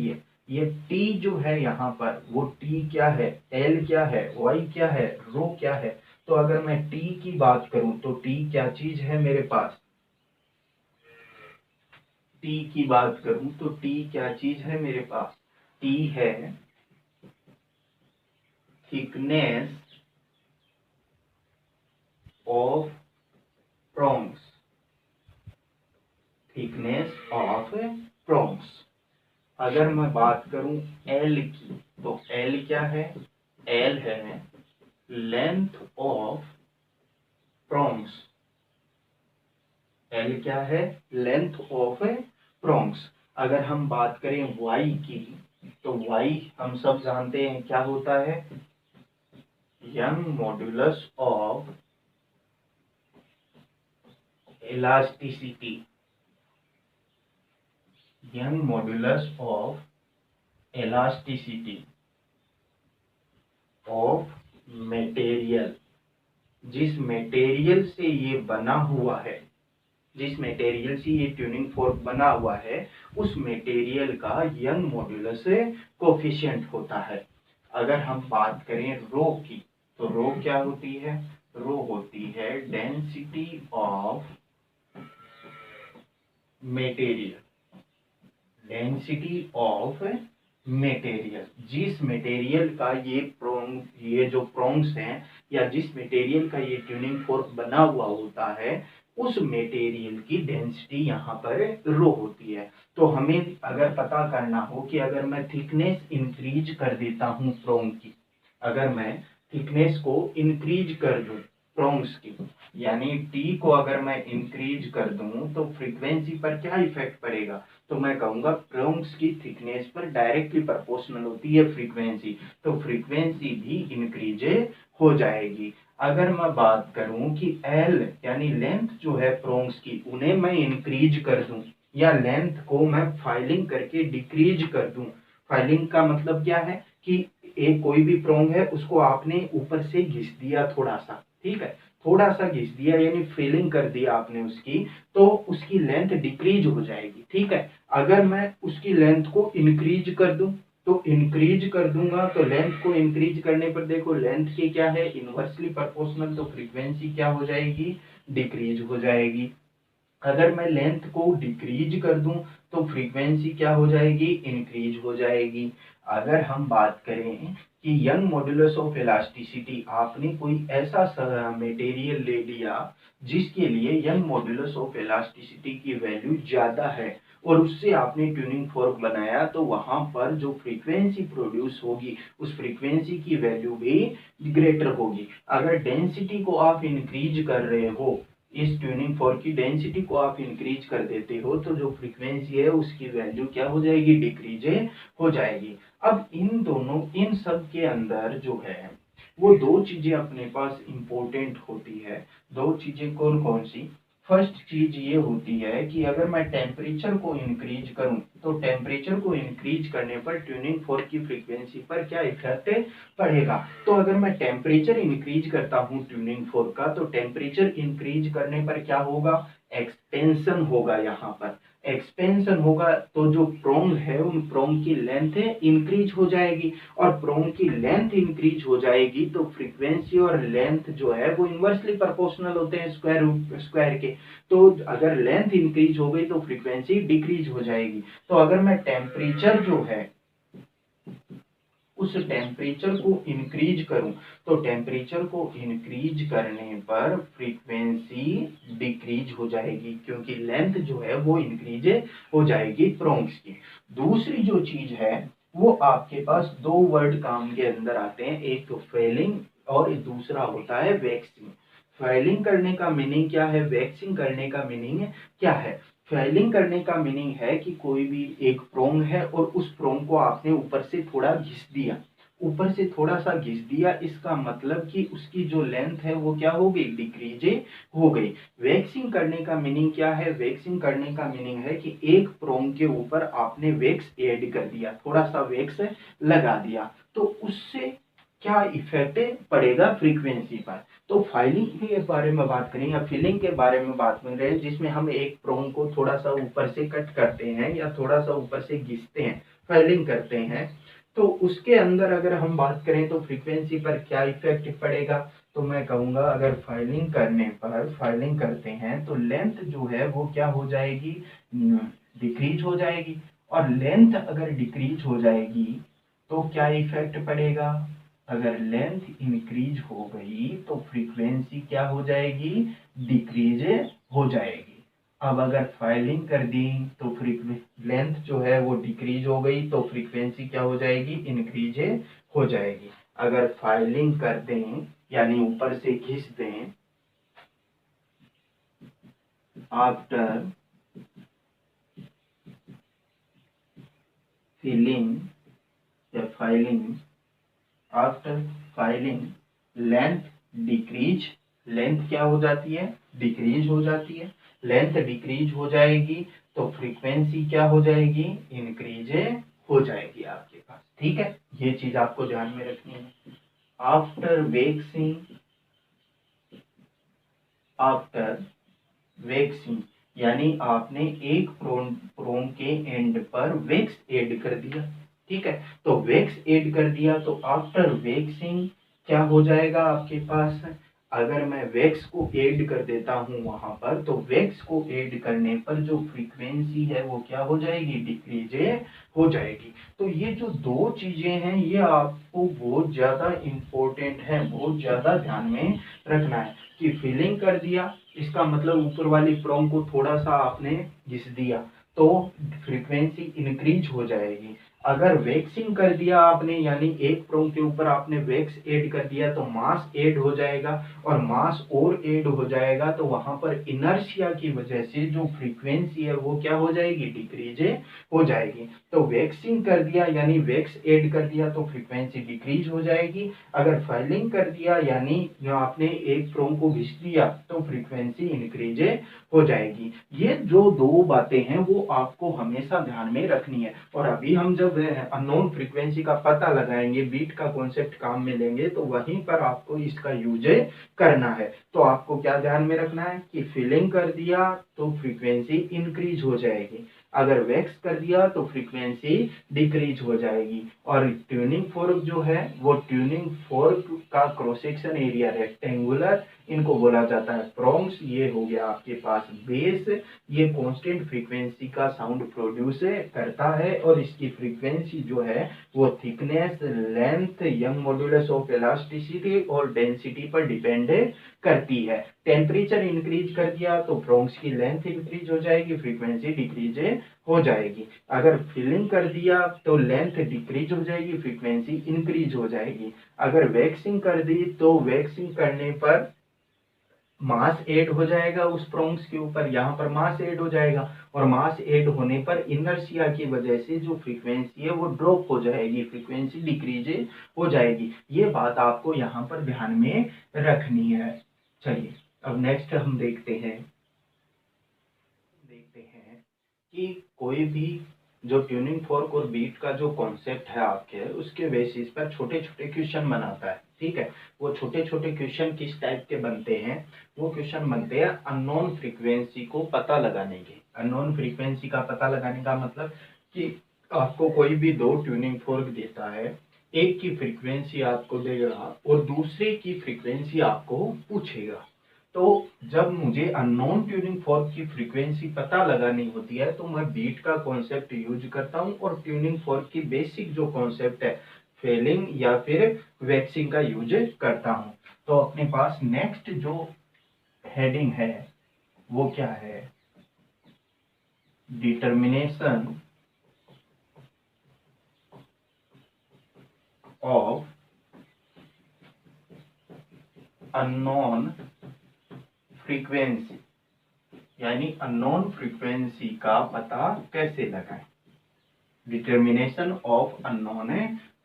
ये t जो है यहाँ पर वो t क्या है, l क्या है, y क्या है, रो क्या है। तो अगर मैं t की बात करूं तो t क्या चीज है मेरे पास, t की बात करूं तो t क्या चीज है मेरे पास, t है thickness of prongs, thickness of prongs. अगर मैं बात करूं l की तो l क्या है, l है लेंथ ऑफ प्रोंग्स, एल क्या है लेंथ ऑफ प्रोंग्स। अगर हम बात करें वाई की तो वाई हम सब जानते हैं क्या होता है, young modulus of elasticity, young modulus of elasticity of material. जिस मटेरियल से ये बना हुआ है, जिस मटेरियल से ये ट्यूनिंग फोर्क बना हुआ है उस मटेरियल का यंग मॉड्यूलस कोफिशिएंट होता है। अगर हम बात करें रो की तो रो क्या होती है, रो होती है density of material, density of material, जिस मटेरियल का ये जो प्रोंग्स हैं या जिस मटेरियल का ये ट्यूनिंग फोर्क बना हुआ होता है, उस मटेरियल की डेंसिटी यहाँ पर रो होती है। तो हमें अगर पता करना हो कि अगर मैं थिकनेस इंक्रीज कर देता हूँ प्रोंग की, अगर मैं थिकनेस को इंक्रीज कर दूं प्रोंग्स की, यानी टी को अगर मैं इंक्रीज कर दूं तो फ्रीक्वेंसी पर क्या इफेक्ट पड़ेगा, तो मैं कहूंगा प्रोंग्स की थिकनेस पर डायरेक्टली प्रोपोर्शनल होती है फ्रीक्वेंसी, तो फ्रीक्वेंसी भी इंक्रीज हो जाएगी। अगर मैं बात करूं कि एल यानी लेंथ जो है प्रोंग्स की, उन्हें मैं इंक्रीज कर दूं या लेंथ को मैं फाइलिंग करके डिक्रीज कर दूं। फाइलिंग का मतलब क्या है कि एक कोई भी प्रोंग है उसको आपने ऊपर से घिस दिया थोड़ा सा, ठीक है, थोड़ा सा घिस दिया यानी फिलिंग कर दिया आपने उसकी, तो उसकी लेंथ डिक्रीज हो जाएगी, ठीक है। अगर मैं उसकी लेंथ को इंक्रीज कर दूं, तो इंक्रीज कर दूंगा तो लेंथ को इंक्रीज करने पर देखो लेंथ की क्या है, इनवर्सली प्रोपोर्शनल, तो फ्रीक्वेंसी क्या हो जाएगी, डिक्रीज हो जाएगी। अगर मैं लेंथ को डिक्रीज कर दूं तो फ्रीक्वेंसी क्या हो जाएगी, इंक्रीज हो जाएगी। अगर हम बात करें कि यंग मॉड्यूलस ऑफ इलास्टिसिटी, आपने कोई ऐसा मटेरियल ले लिया जिसके लिए यंग मॉड्यूलस ऑफ इलास्टिसिटी की वैल्यू ज्यादा है और उससे आपने ट्यूनिंग फोर्क बनाया, तो वहां पर जो फ्रीक्वेंसी प्रोड्यूस होगी उस फ्रीक्वेंसी की वैल्यू भी ग्रेटर होगी। अगर डेंसिटी को आप इंक्रीज कर रहे हो, इस ट्यूनिंग फोर्क की डेंसिटी को आप इंक्रीज कर देते हो, तो जो फ्रीक्वेंसी है उसकी वैल्यू क्या हो जाएगी, डिक्रीज हो जाएगी। अब इन सब के अंदर जो है वो दो चीजें अपने पास इंपॉर्टेंट होती है। दो चीजें कौन कौन सी, फर्स्ट चीज ये होती है कि अगर मैं टेम्परेचर को इंक्रीज करूं, तो टेम्परेचर को इंक्रीज करने पर ट्यूनिंग फोर्क की फ्रीक्वेंसी पर क्या इफेक्ट पड़ेगा। तो अगर मैं टेम्परेचर इंक्रीज करता हूं ट्यूनिंग फोर्क का, तो टेम्परेचर इंक्रीज करने पर क्या होगा, एक्सपेंशन होगा। यहाँ पर एक्सपेंशन होगा तो जो प्रोंग है उन प्रोंग की लेंथ इंक्रीज हो जाएगी, और प्रोंग की लेंथ इंक्रीज हो जाएगी तो फ्रीक्वेंसी और लेंथ जो है वो इनवर्सली प्रोपोर्शनल होते हैं स्क्वायर के। तो अगर लेंथ इंक्रीज हो गई तो फ्रीक्वेंसी डिक्रीज हो जाएगी। तो अगर मैं टेम्परेचर जो है उस टेम्परेचर को इंक्रीज करूं, तो टेम्परेचर को इंक्रीज करने पर फ्रीक्वेंसी डिक्रीज हो जाएगी, क्योंकि लेंथ जो है वो इंक्रीज हो जाएगी प्रोंग्स की। दूसरी जो चीज है वो आपके पास दो वर्ड काम के अंदर आते हैं, एक तो फेलिंग और दूसरा होता है वैक्सिंग। फेलिंग करने का मीनिंग क्या है, वैक्सिंग करने का मीनिंग क्या है। फेलिंग करने का मीनिंग है कि कोई भी एक प्रोंग है और उस प्रोंग को आपने ऊपर से थोड़ा घिस दिया, ऊपर से थोड़ा सा घिस दिया, इसका मतलब कि उसकी जो लेंथ है वो क्या हो गई, डिक्रीज हो गई। वैक्सिंग करने का मीनिंग क्या है, वैक्सिंग करने का मीनिंग है कि एक प्रोंग के ऊपर आपने वैक्स ऐड कर दिया, थोड़ा सा वैक्स लगा दिया, तो उससे क्या इफेक्ट पड़ेगा फ्रीक्वेंसी पर। तो फाइलिंग के बारे में बात करें या फिलिंग के बारे में बात कर रहे हैं, जिसमें हम एक प्रोंग को थोड़ा सा ऊपर से कट करते हैं या थोड़ा सा ऊपर से घिसते हैं, फाइलिंग करते हैं, तो उसके अंदर अगर हम बात करें तो फ्रीक्वेंसी पर क्या इफेक्ट पड़ेगा। तो मैं कहूंगा अगर फाइलिंग करने पर, फाइलिंग करते हैं तो लेंथ जो है वो क्या हो जाएगी, डिक्रीज हो जाएगी। और लेंथ अगर डिक्रीज हो जाएगी तो क्या इफेक्ट पड़ेगा, अगर लेंथ इंक्रीज हो गई तो फ्रीक्वेंसी क्या हो जाएगी, डिक्रीज हो जाएगी। अब अगर फाइलिंग कर दी तो लेंथ जो है वो डिक्रीज हो गई तो फ्रीक्वेंसी क्या हो जाएगी, इंक्रीज हो जाएगी। अगर फाइलिंग कर दें यानी ऊपर से घिस दें, आफ्टर फिलिंग या filing, after filing length decrease, length क्या हो जाती है, डिक्रीज हो जाती है। लेंथ डिक्रीज हो जाएगी तो फ्रीक्वेंसी क्या हो जाएगी, इंक्रीज हो जाएगी आपके पास, ठीक है। ये चीज आपको ध्यान में रखनी है। आफ्टर वैक्सिंग, आफ्टर वैक्सिंग यानी आपने एक प्रोंग के एंड पर वैक्स ऐड कर दिया, ठीक है। तो वैक्स ऐड कर दिया तो आफ्टर वैक्सिंग क्या हो जाएगा आपके पास, अगर मैं वैक्स को ऐड कर देता हूँ वहां पर, तो वैक्स को ऐड करने पर जो फ्रीक्वेंसी है वो क्या हो जाएगी, डिक्रीज हो जाएगी। तो ये जो दो चीजें हैं ये आपको बहुत ज्यादा इंपॉर्टेंट है, बहुत ज्यादा ध्यान में रखना है कि फिलिंग कर दिया, इसका मतलब ऊपर वाली प्रोंग को थोड़ा सा आपने घिस दिया तो फ्रीक्वेंसी इंक्रीज हो जाएगी। अगर वैक्सिंग कर दिया आपने, यानी एक प्रोंग के ऊपर आपने वैक्स ऐड कर दिया तो मास ऐड हो जाएगा, और मास और ऐड हो जाएगा तो वहां पर इनर्शिया की वजह से जो फ्रीक्वेंसी है वो क्या हो जाएगी, डिक्रीज हो जाएगी। तो वैक्सिंग कर दिया यानी वैक्स ऐड कर दिया तो फ्रीक्वेंसी डिक्रीज हो जाएगी। अगर फाइलिंग कर दिया यानी आपने एक प्रोंग को घिस दिया तो फ्रीक्वेंसी इंक्रीज हो जाएगी। ये जो दो बातें हैं वो आपको हमेशा ध्यान में रखनी है। और अभी हम जब अननोन फ्रीक्वेंसी का पता लगाएंगे, बीट का कॉन्सेप्ट काम में लेंगे, तो वहीं पर आपको इसका यूज करना है। तो आपको क्या ध्यान में रखना है कि फिलिंग कर दिया तो फ्रीक्वेंसी इंक्रीज हो जाएगी, अगर वैक्स कर दिया तो फ्रीक्वेंसी डिक्रीज हो जाएगी। और ट्यूनिंग फोर्क जो है वो ट्यूनिंग फोर्क का क्रॉस सेक्शन एरिया रेक्टेंगुलर, इनको बोला जाता है प्रोंग्स। ये हो गया आपके पास बेस, ये कांस्टेंट फ्रीक्वेंसी का साउंड प्रोड्यूस करता है, और इसकी फ्रीक्वेंसी जो है वो thickness, length, young modulus of elasticity और डेंसिटी पर डिपेंड करती है। टेम्परेचर इंक्रीज कर दिया तो प्रोंग्स की लेंथ इंक्रीज हो जाएगी, फ्रीक्वेंसी डिक्रीज हो जाएगी। अगर फिलिंग कर दिया तो लेंथ डिक्रीज हो जाएगी, फ्रीक्वेंसी इंक्रीज हो जाएगी। अगर वैक्सिंग कर दी तो वैक्सिंग करने पर मास ऐड हो जाएगा उस प्रोंग्स के ऊपर, यहाँ पर मास ऐड हो जाएगा, और मास ऐड होने पर इनर्शिया की वजह से जो फ्रीक्वेंसी है वो ड्रॉप हो जाएगी, फ्रीक्वेंसी डिक्रीज हो जाएगी। ये बात आपको यहाँ पर ध्यान में रखनी है। चलिए अब नेक्स्ट हम देखते हैं कि कोई भी जो ट्यूनिंग फोर्क और बीट का जो कॉन्सेप्ट है आपके, उसके बेसिस पर छोटे छोटे क्वेश्चन बनाता है। ठीक है, वो छोटे छोटे क्वेश्चन किस टाइप के बनते हैं, वो क्वेश्चन बनते हैं अननोन फ्रीक्वेंसी को पता लगाने के। अननोन फ्रीक्वेंसी का पता लगाने का मतलब कि आपको कोई भी दो ट्यूनिंग फोर्क देता है, एक की फ्रीक्वेंसी आपको देगा और दूसरे की फ्रीक्वेंसी आपको पूछेगा। तो जब मुझे अननोन ट्यूनिंग फोर्क की फ्रीक्वेंसी पता लगानी होती है तो मैं बीट का कॉन्सेप्ट यूज करता हूं, और ट्यूनिंग फोर्क की बेसिक जो कॉन्सेप्ट है फेलिंग या फिर वैक्सिंग का यूज करता हूं। तो अपने पास नेक्स्ट जो हेडिंग है वो क्या है, डिटर्मिनेशन ऑफ अननोन फ्रीक्वेंसी, यानी अननोन फ्रीक्वेंसी का पता कैसे लगाएं। डिटर्मिनेशन ऑफ अननोन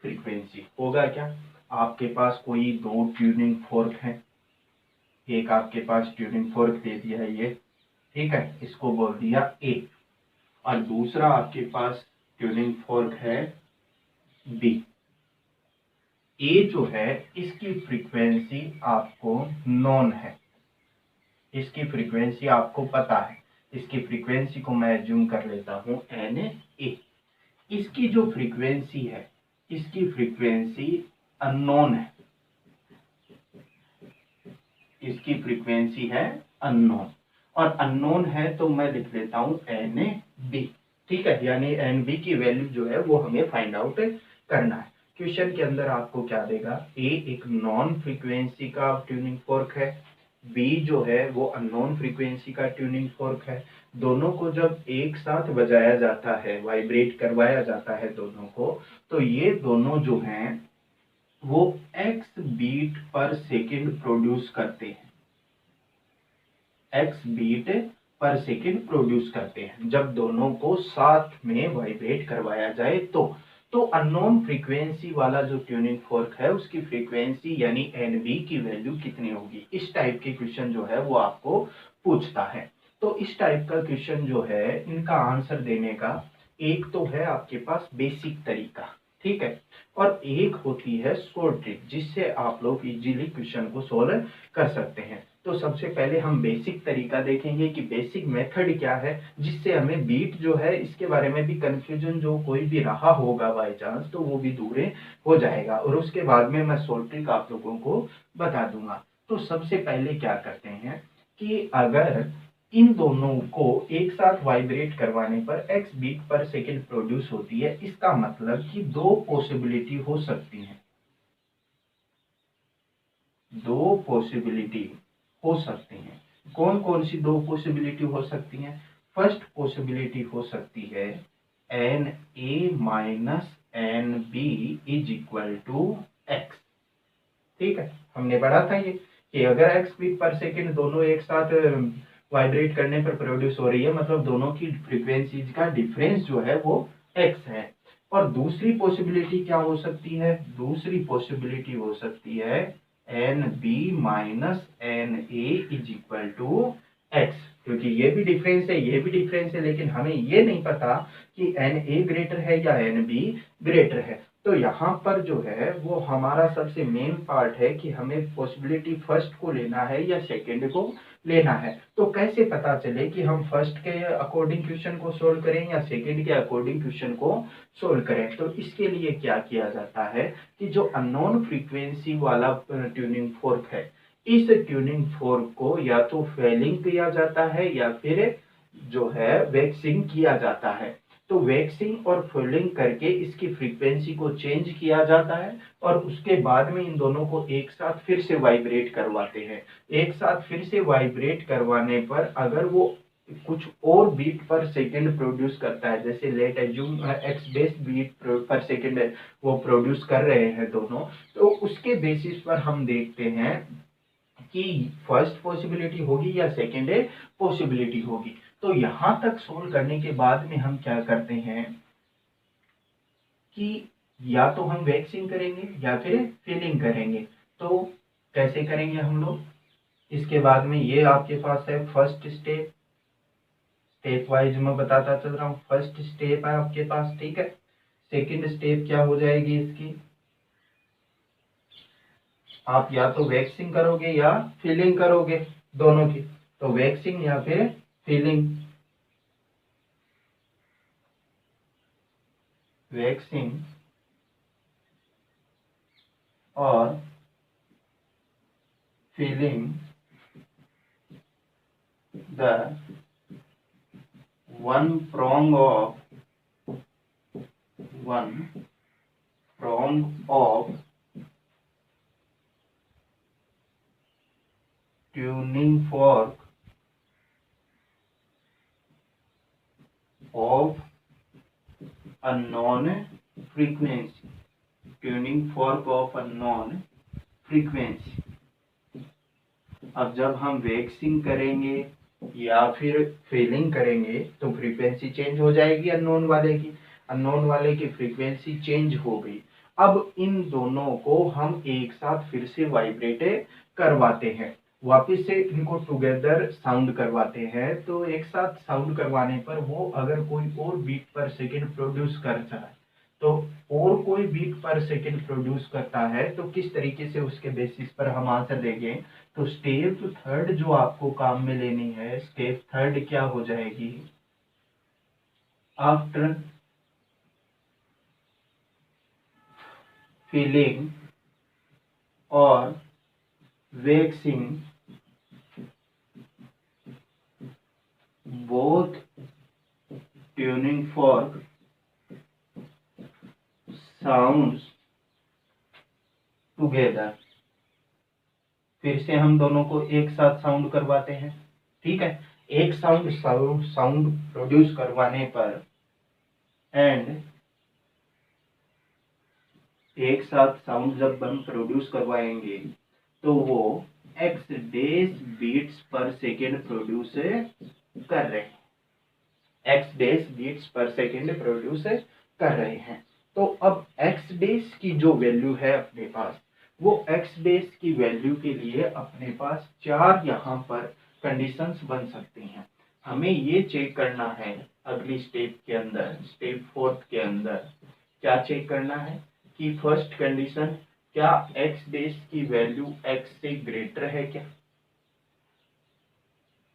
फ्रीक्वेंसी होगा क्या, आपके पास कोई दो ट्यूनिंग फोर्क है, एक आपके पास ट्यूनिंग फोर्क दे दिया है ये, ठीक है, इसको बोल दिया ए, और दूसरा आपके पास ट्यूनिंग फोर्क है बी। ए जो है इसकी फ्रीक्वेंसी आपको नॉन है, इसकी फ्रीक्वेंसी आपको पता है, इसकी फ्रीक्वेंसी को मैं एज्यूम कर लेता हूं एन ए। इसकी जो फ्रीक्वेंसी है, इसकी फ्रीक्वेंसी अननोन है, इसकी फ्रीक्वेंसी है अननोन, और अननोन है तो मैं लिख लेता हूं एन बी। ठीक है, यानी एन बी की वैल्यू जो है वो हमें फाइंड आउट करना है। क्वेश्चन के अंदर आपको क्या देगा, ए एक नॉन फ्रीक्वेंसी का ट्यूनिंग फोर्क है, बी जो है वो अननोन फ्रीक्वेंसी का ट्यूनिंग फोर्क है। दोनों को जब एक साथ बजाया जाता है, वाइब्रेट करवाया जाता है दोनों को, तो ये दोनों जो हैं वो x बीट पर सेकंड प्रोड्यूस करते हैं, x बीट पर सेकंड प्रोड्यूस करते हैं जब दोनों को साथ में वाइब्रेट करवाया जाए। तो अननोन फ्रीक्वेंसी वाला जो ट्यूनिंग फोर्क है उसकी फ्रीक्वेंसी यानी एनबी की वैल्यू कितनी होगी, इस टाइप के क्वेश्चन जो है वो आपको पूछता है। तो इस टाइप का क्वेश्चन जो है इनका आंसर देने का एक तो है आपके पास बेसिक तरीका, ठीक है, और एक होती है शॉर्ट ट्रिक जिससे आप लोग इजीली क्वेश्चन को सोल्व कर सकते हैं। तो सबसे पहले हम बेसिक तरीका देखेंगे कि बेसिक मेथड क्या है, जिससे हमें बीट जो है इसके बारे में भी कंफ्यूजन जो कोई भी रहा होगा बाय चांस तो वो भी दूर हो जाएगा, और उसके बाद में मैं शॉर्ट ट्रिक आप लोगों को बता दूंगा। तो सबसे पहले क्या करते हैं कि अगर इन दोनों को एक साथ वाइब्रेट करवाने पर x बीट पर सेकेंड प्रोड्यूस होती है, इसका मतलब कि दो पॉसिबिलिटी हो सकती हैं, दो पॉसिबिलिटी हो सकती हैं। कौन कौन सी दो पॉसिबिलिटी हो सकती हैं? फर्स्ट पॉसिबिलिटी हो सकती है N A minus N B is equal to X. ठीक है, हमने पढ़ा था ये कि अगर एक्स बीट पर सेकेंड दोनों एक साथ वाइब्रेट करने पर प्रोड्यूस हो रही है, मतलब दोनों की फ्रीक्वेंसीज का डिफरेंस जो है वो एक्स है। और दूसरी पॉसिबिलिटी क्या हो सकती है? दूसरी पॉसिबिलिटी हो सकती है N B minus N A is equal to X, क्योंकि ये भी डिफरेंस है, ये भी डिफरेंस है, लेकिन हमें ये नहीं पता कि एन ए ग्रेटर है या एन बी ग्रेटर है। तो यहाँ पर जो है वो हमारा सबसे मेन पार्ट है कि हमें पॉसिबिलिटी फर्स्ट को लेना है या सेकंड को लेना है। तो कैसे पता चले कि हम फर्स्ट के अकॉर्डिंग क्वेश्चन को सोल्व करें या सेकंड के अकॉर्डिंग क्वेश्चन को सोल्व करें? तो इसके लिए क्या किया जाता है कि जो अननोन फ्रीक्वेंसी वाला ट्यूनिंग फोर्क है, इस ट्यूनिंग फोर्क को या तो फेलिंग किया जाता है या फिर जो है वैक्सिंग किया जाता है। तो वैक्सिंग और फुलिंग करके इसकी फ्रीक्वेंसी को चेंज किया जाता है और उसके बाद में इन दोनों को एक साथ फिर से वाइब्रेट करवाते हैं। एक साथ फिर से वाइब्रेट करवाने पर अगर वो कुछ और बीट पर सेकेंड प्रोड्यूस करता है, जैसे let assume X base beat पर सेकेंड वो प्रोड्यूस कर रहे हैं दोनों, तो उसके बेसिस पर हम देखते हैं कि फर्स्ट पॉसिबिलिटी होगी या सेकेंड पॉसिबिलिटी होगी। तो यहां तक सोल्व करने के बाद में हम क्या करते हैं कि या तो हम वैक्सिंग करेंगे या फिर फिलिंग करेंगे। तो कैसे करेंगे हम लोग? इसके बाद में ये आपके पास है फर्स्ट स्टेप, स्टेप वाइज मैं बताता चल रहा हूँ। फर्स्ट स्टेप है आपके पास, ठीक है। सेकंड स्टेप क्या हो जाएगी इसकी? आप या तो वैक्सिंग करोगे या फिलिंग करोगे, दोनों की। तो वैक्सिंग या फिर फिलिंग, वैक्सिंग और filling the one prong of tuning fork of unknown frequency, tuning fork of unknown frequency। अब जब हम वैक्सिंग करेंगे या फिर फिलिंग करेंगे तो फ्रीक्वेंसी चेंज हो जाएगी अननोन वाले की, अननोन वाले की फ्रीक्वेंसी चेंज हो गई। अब इन दोनों को हम एक साथ फिर से वाइब्रेट करवाते हैं, वापस से इनको टुगेदर साउंड करवाते हैं। तो एक साथ साउंड करवाने पर वो अगर कोई और बीट पर सेकेंड प्रोड्यूस करता है, तो और कोई बीट पर सेकेंड प्रोड्यूस करता है तो किस तरीके से उसके बेसिस पर हम आंसर देंगे। तो स्टेप थर्ड जो आपको काम में लेनी है, स्टेप थर्ड क्या हो जाएगी? आफ्टर फिलिंग और waxing both tuning fork sounds together, फिर से हम दोनों को एक साथ साउंड करवाते हैं, ठीक है। एक साउंड प्रोड्यूस करवाने पर एंड एक साथ साउंड जब हम प्रोड्यूस करवाएंगे तो वो एक्स डेज बीट्स पर सेकेंड प्रोड्यूस कर रहे हैं, एक्स डेज बीट्स पर सेकेंड प्रोड्यूस कर रहे हैं। तो अब एक्स डेज की जो वैल्यू है अपने पास, वो एक्स डेज की वैल्यू के लिए अपने पास चार यहाँ पर कंडीशंस बन सकती हैं। हमें ये चेक करना है अगली स्टेप के अंदर, स्टेप फोर्थ के अंदर क्या चेक करना है कि फर्स्ट कंडीशन, क्या एक्स डेज की वैल्यू एक्स से ग्रेटर है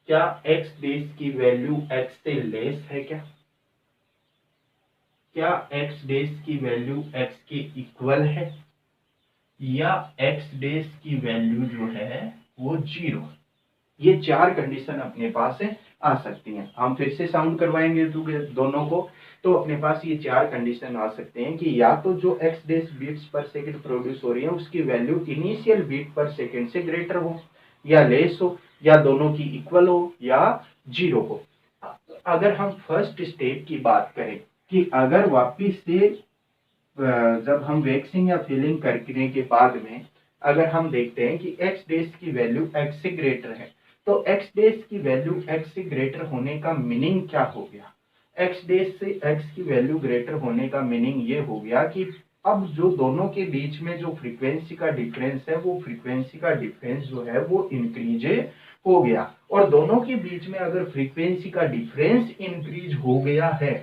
क्या एक्स डेज की वैल्यू एक्स से लेस है क्या एक्स डेज की वैल्यू एक्स के इक्वल है, या एक्स डेज की वैल्यू जो है वो 0। ये 4 कंडीशन अपने पास है आ सकती हैं। हम फिर से साउंड करवाएंगे दोनों को। तो अपने पास ये 4 कंडीशन आ सकते हैं कि या तो जो x डेस बीट्स पर सेकंड प्रोड्यूस हो रही है उसकी वैल्यू इनिशियल बीट पर सेकंड से ग्रेटर हो या लेस हो, या दोनों की इक्वल हो या 0 हो। अगर हम फर्स्ट स्टेप की बात करें कि अगर वापिस से जब हम वैक्सिंग या फिलिंग करने के बाद में अगर हम देखते हैं कि x डेस की वैल्यू x से ग्रेटर है, तो x डेस की वैल्यू x से ग्रेटर होने का मीनिंग क्या हो गया? x डेस से x की वैल्यू ग्रेटर होने का मीनिंग ये हो गया कि अब जो दोनों के बीच में जो फ्रीक्वेंसी का डिफरेंस है, वो फ्रीक्वेंसी का डिफरेंस जो है वो इंक्रीज हो गया। और दोनों के बीच में अगर फ्रीक्वेंसी का डिफरेंस इंक्रीज हो गया है,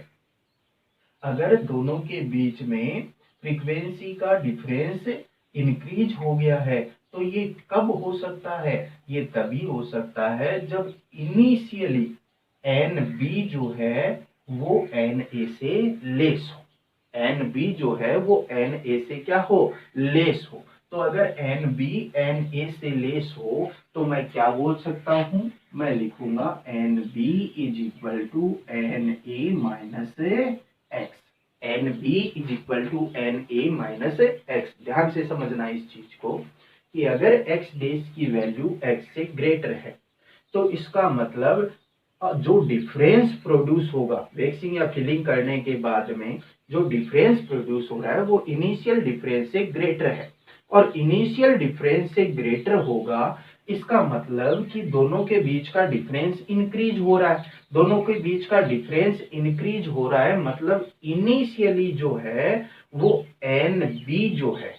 अगर दोनों के बीच में फ्रीक्वेंसी का डिफरेंस इंक्रीज हो गया है, तो ये कब हो सकता है? ये तभी हो सकता है जब इनिशियली NB जो है वो NA से लेस हो। NB जो है वो NA से क्या हो? लेस हो। तो अगर NB NA से लेस हो तो मैं क्या बोल सकता हूं? मैं लिखूंगा NB is equal to NA minus X. NB is equal to NA minus X. ध्यान से समझना इस चीज को कि अगर x डेज की वैल्यू x से ग्रेटर है तो इसका मतलब जो डिफरेंस प्रोड्यूस होगा वैक्सिंग या फिलिंग करने के बाद में, जो डिफरेंस प्रोड्यूस हो रहा है वो इनिशियल डिफरेंस से ग्रेटर है। और इनिशियल डिफरेंस से ग्रेटर होगा, इसका मतलब कि दोनों के बीच का डिफरेंस इंक्रीज हो रहा है। दोनों के बीच का डिफरेंस इंक्रीज हो रहा है मतलब इनिशियली जो है वो NB जो है,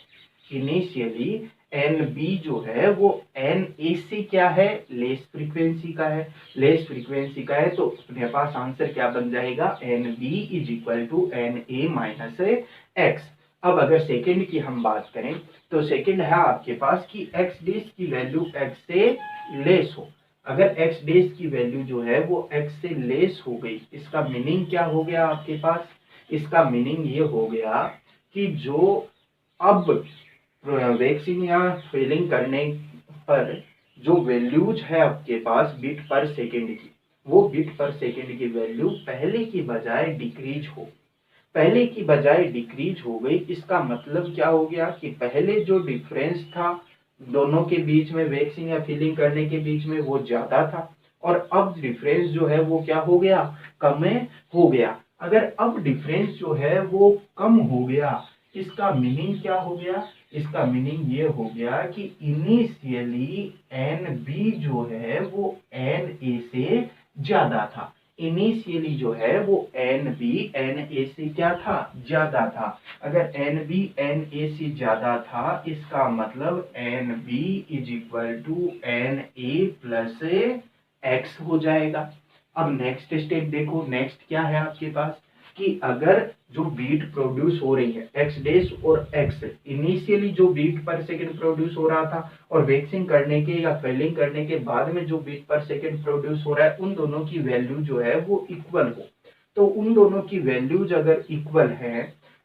इनिशियली NB जो है वो NA से क्या है? लेस फ्रीक्वेंसी का है। लेस फ्रीक्वेंसी का है तो अपने पास आंसर क्या बन जाएगा? NB is equal to NA minus X. अब अगर सेकंड की हम बात करें तो सेकंड है आपके पास कि x डेज की वैल्यू x से लेस हो। अगर x डेज की वैल्यू जो है वो x से लेस हो गई, इसका मीनिंग क्या हो गया आपके पास? इसका मीनिंग ये हो गया कि जो अब वैक्सिंग या फिलिंग करने पर जो वैल्यूज है आपके पास बीट पर सेकेंड की, वो बीट पर सेकेंड की वैल्यू पहले की बजाय डिक्रीज हो, पहले की बजाय डिक्रीज हो गई। इसका मतलब क्या हो गया कि पहले जो डिफरेंस था दोनों के बीच में वैक्सिंग या फिलिंग करने के बीच में वो ज्यादा था, और अब डिफरेंस जो है वो क्या हो गया? कम हो गया। अगर अब डिफरेंस जो है वो कम हो गया, इसका मीनिंग क्या हो गया? इसका मीनिंग ये हो गया कि इनिशियली NB जो है वो NA से ज्यादा था। इनिशियली जो है वो NB NA से क्या था? ज्यादा था। अगर NB NA से ज्यादा था, इसका मतलब NB is equal to NA plus X हो जाएगा। अब नेक्स्ट स्टेप देखो, नेक्स्ट क्या है आपके पास कि अगर जो बीट प्रोड्यूस हो रही है x डेज और x, इनिशियली जो बीट पर सेकंड प्रोड्यूस हो रहा था और वैक्सिंग करने के या फिलिंग करने के बाद में जो बीट पर सेकंड प्रोड्यूस हो रहा है, उन दोनों की वैल्यू जो है वो इक्वल हो। तो उन दोनों की वैल्यूज अगर इक्वल है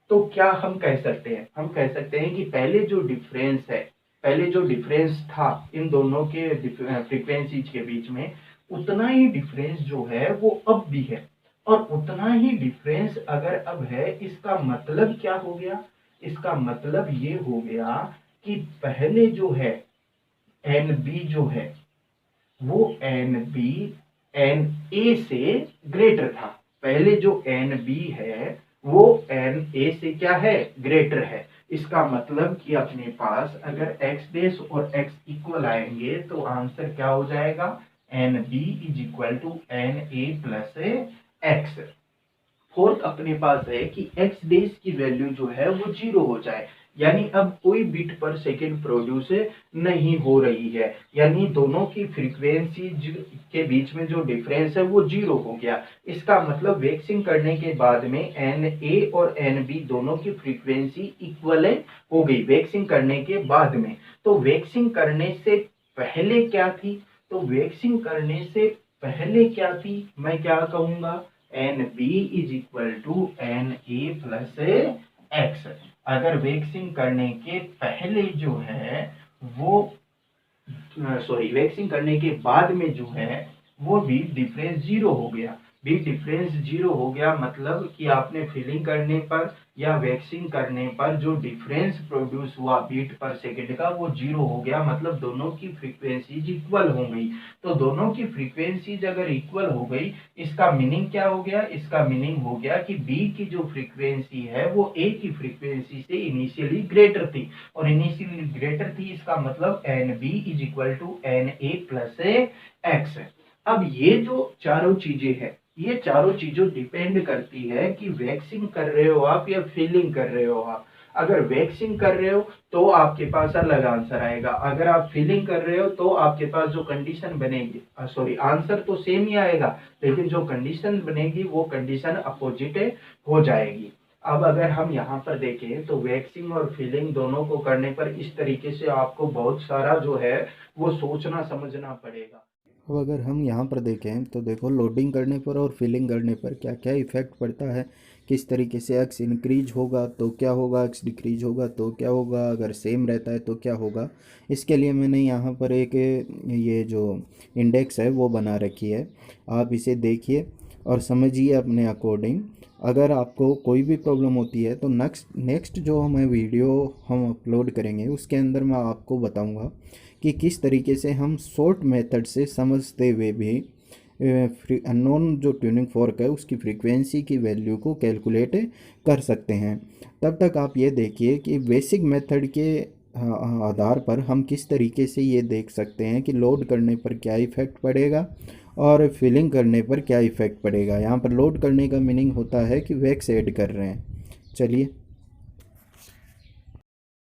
तो क्या हम कह सकते हैं? हम कह सकते हैं कि पहले जो डिफरेंस है, पहले जो डिफरेंस था इन दोनों के फ्रीक्वेंसीज के बीच में, उतना ही डिफरेंस जो है वो अब भी है। और उतना ही डिफरेंस अगर अब है, इसका मतलब क्या हो गया? इसका मतलब ये हो गया कि पहले जो है NB जो है वो NB NA से ग्रेटर था। पहले जो NB है वो NA से क्या है? ग्रेटर है। इसका मतलब कि अपने पास अगर x डेस और x इक्वल आएंगे तो आंसर क्या हो जाएगा? NB is equal to NA plus X. Fourth अपने पास है कि x डेज की वैल्यू जो है वो 0 हो जाए, यानी अब कोई बीट पर सेकेंड प्रोड्यूस नहीं हो रही है, यानी दोनों की फ्रीक्वेंसी के बीच में जो डिफरेंस है वो 0 हो गया। इसका मतलब वैक्सिंग करने के बाद में NA और NB दोनों की फ्रीक्वेंसी इक्वल हो गई वैक्सिंग करने के बाद में। तो वैक्सिंग करने से पहले क्या थी? तो वैक्सिंग करने से पहले क्या थी? मैं क्या कहूंगा? NB is equal to NA plus X. अगर वैक्सिंग करने के पहले जो है वो वैक्सिंग करने के बाद में जो है वो बीट डिफरेंस जीरो हो गया। बीट डिफरेंस जीरो हो गया मतलब कि आपने फिलिंग करने पर या वैक्सिंग करने पर जो डिफरेंस प्रोड्यूस हुआ बीट पर सेकंड का वो जीरो हो गया, मतलब दोनों की फ्रीक्वेंसीज इक्वल हो गई। तो दोनों की फ्रीक्वेंसीज अगर इक्वल हो गई, इसका मीनिंग क्या हो गया? इसका मीनिंग हो गया कि बी की जो फ्रीक्वेंसी है वो ए की फ्रीक्वेंसी से इनिशियली ग्रेटर थी, और इनिशियली ग्रेटर थी इसका मतलब N B is equal to N A plus X है। अब ये जो चारों चीजें हैं, ये चारों चीजों डिपेंड करती है कि वैक्सिंग कर रहे हो आप या फिलिंग कर रहे हो आप। अगर वैक्सिंग कर रहे हो तो आपके पास अलग आंसर आएगा, अगर आप फिलिंग कर रहे हो तो आपके पास जो कंडीशन बनेगी, सॉरी आंसर तो सेम ही आएगा, लेकिन जो कंडीशन बनेगी वो कंडीशन अपोजिट हो जाएगी। अब अगर हम यहाँ पर देखें तो वैक्सिंग और फिलिंग दोनों को करने पर इस तरीके से आपको बहुत सारा जो है वो सोचना समझना पड़ेगा। अब अगर हम यहाँ पर देखें तो देखो, लोडिंग करने पर और फिलिंग करने पर क्या क्या इफ़ेक्ट पड़ता है, किस तरीके से एक्स इंक्रीज होगा तो क्या होगा, एक्स डिक्रीज होगा तो क्या होगा, अगर सेम रहता है तो क्या होगा। इसके लिए मैंने यहाँ पर एक ये जो इंडेक्स है वो बना रखी है, आप इसे देखिए और समझिए अपने अकॉर्डिंग। अगर आपको कोई भी प्रॉब्लम होती है तो नेक्स्ट जो हमें वीडियो हम अपलोड करेंगे उसके अंदर मैं आपको बताऊंगा कि किस तरीके से हम शॉर्ट मेथड से समझते हुए भी अननोन जो ट्यूनिंग फॉर्क है उसकी फ्रीक्वेंसी की वैल्यू को कैलकुलेट कर सकते हैं। तब तक आप ये देखिए कि बेसिक मेथड के आधार पर हम किस तरीके से ये देख सकते हैं कि लोड करने पर क्या इफ़ेक्ट पड़ेगा और फिलिंग करने पर क्या इफ़ेक्ट पड़ेगा। यहाँ पर लोड करने का मीनिंग होता है कि वैक्स ऐड कर रहे हैं। चलिए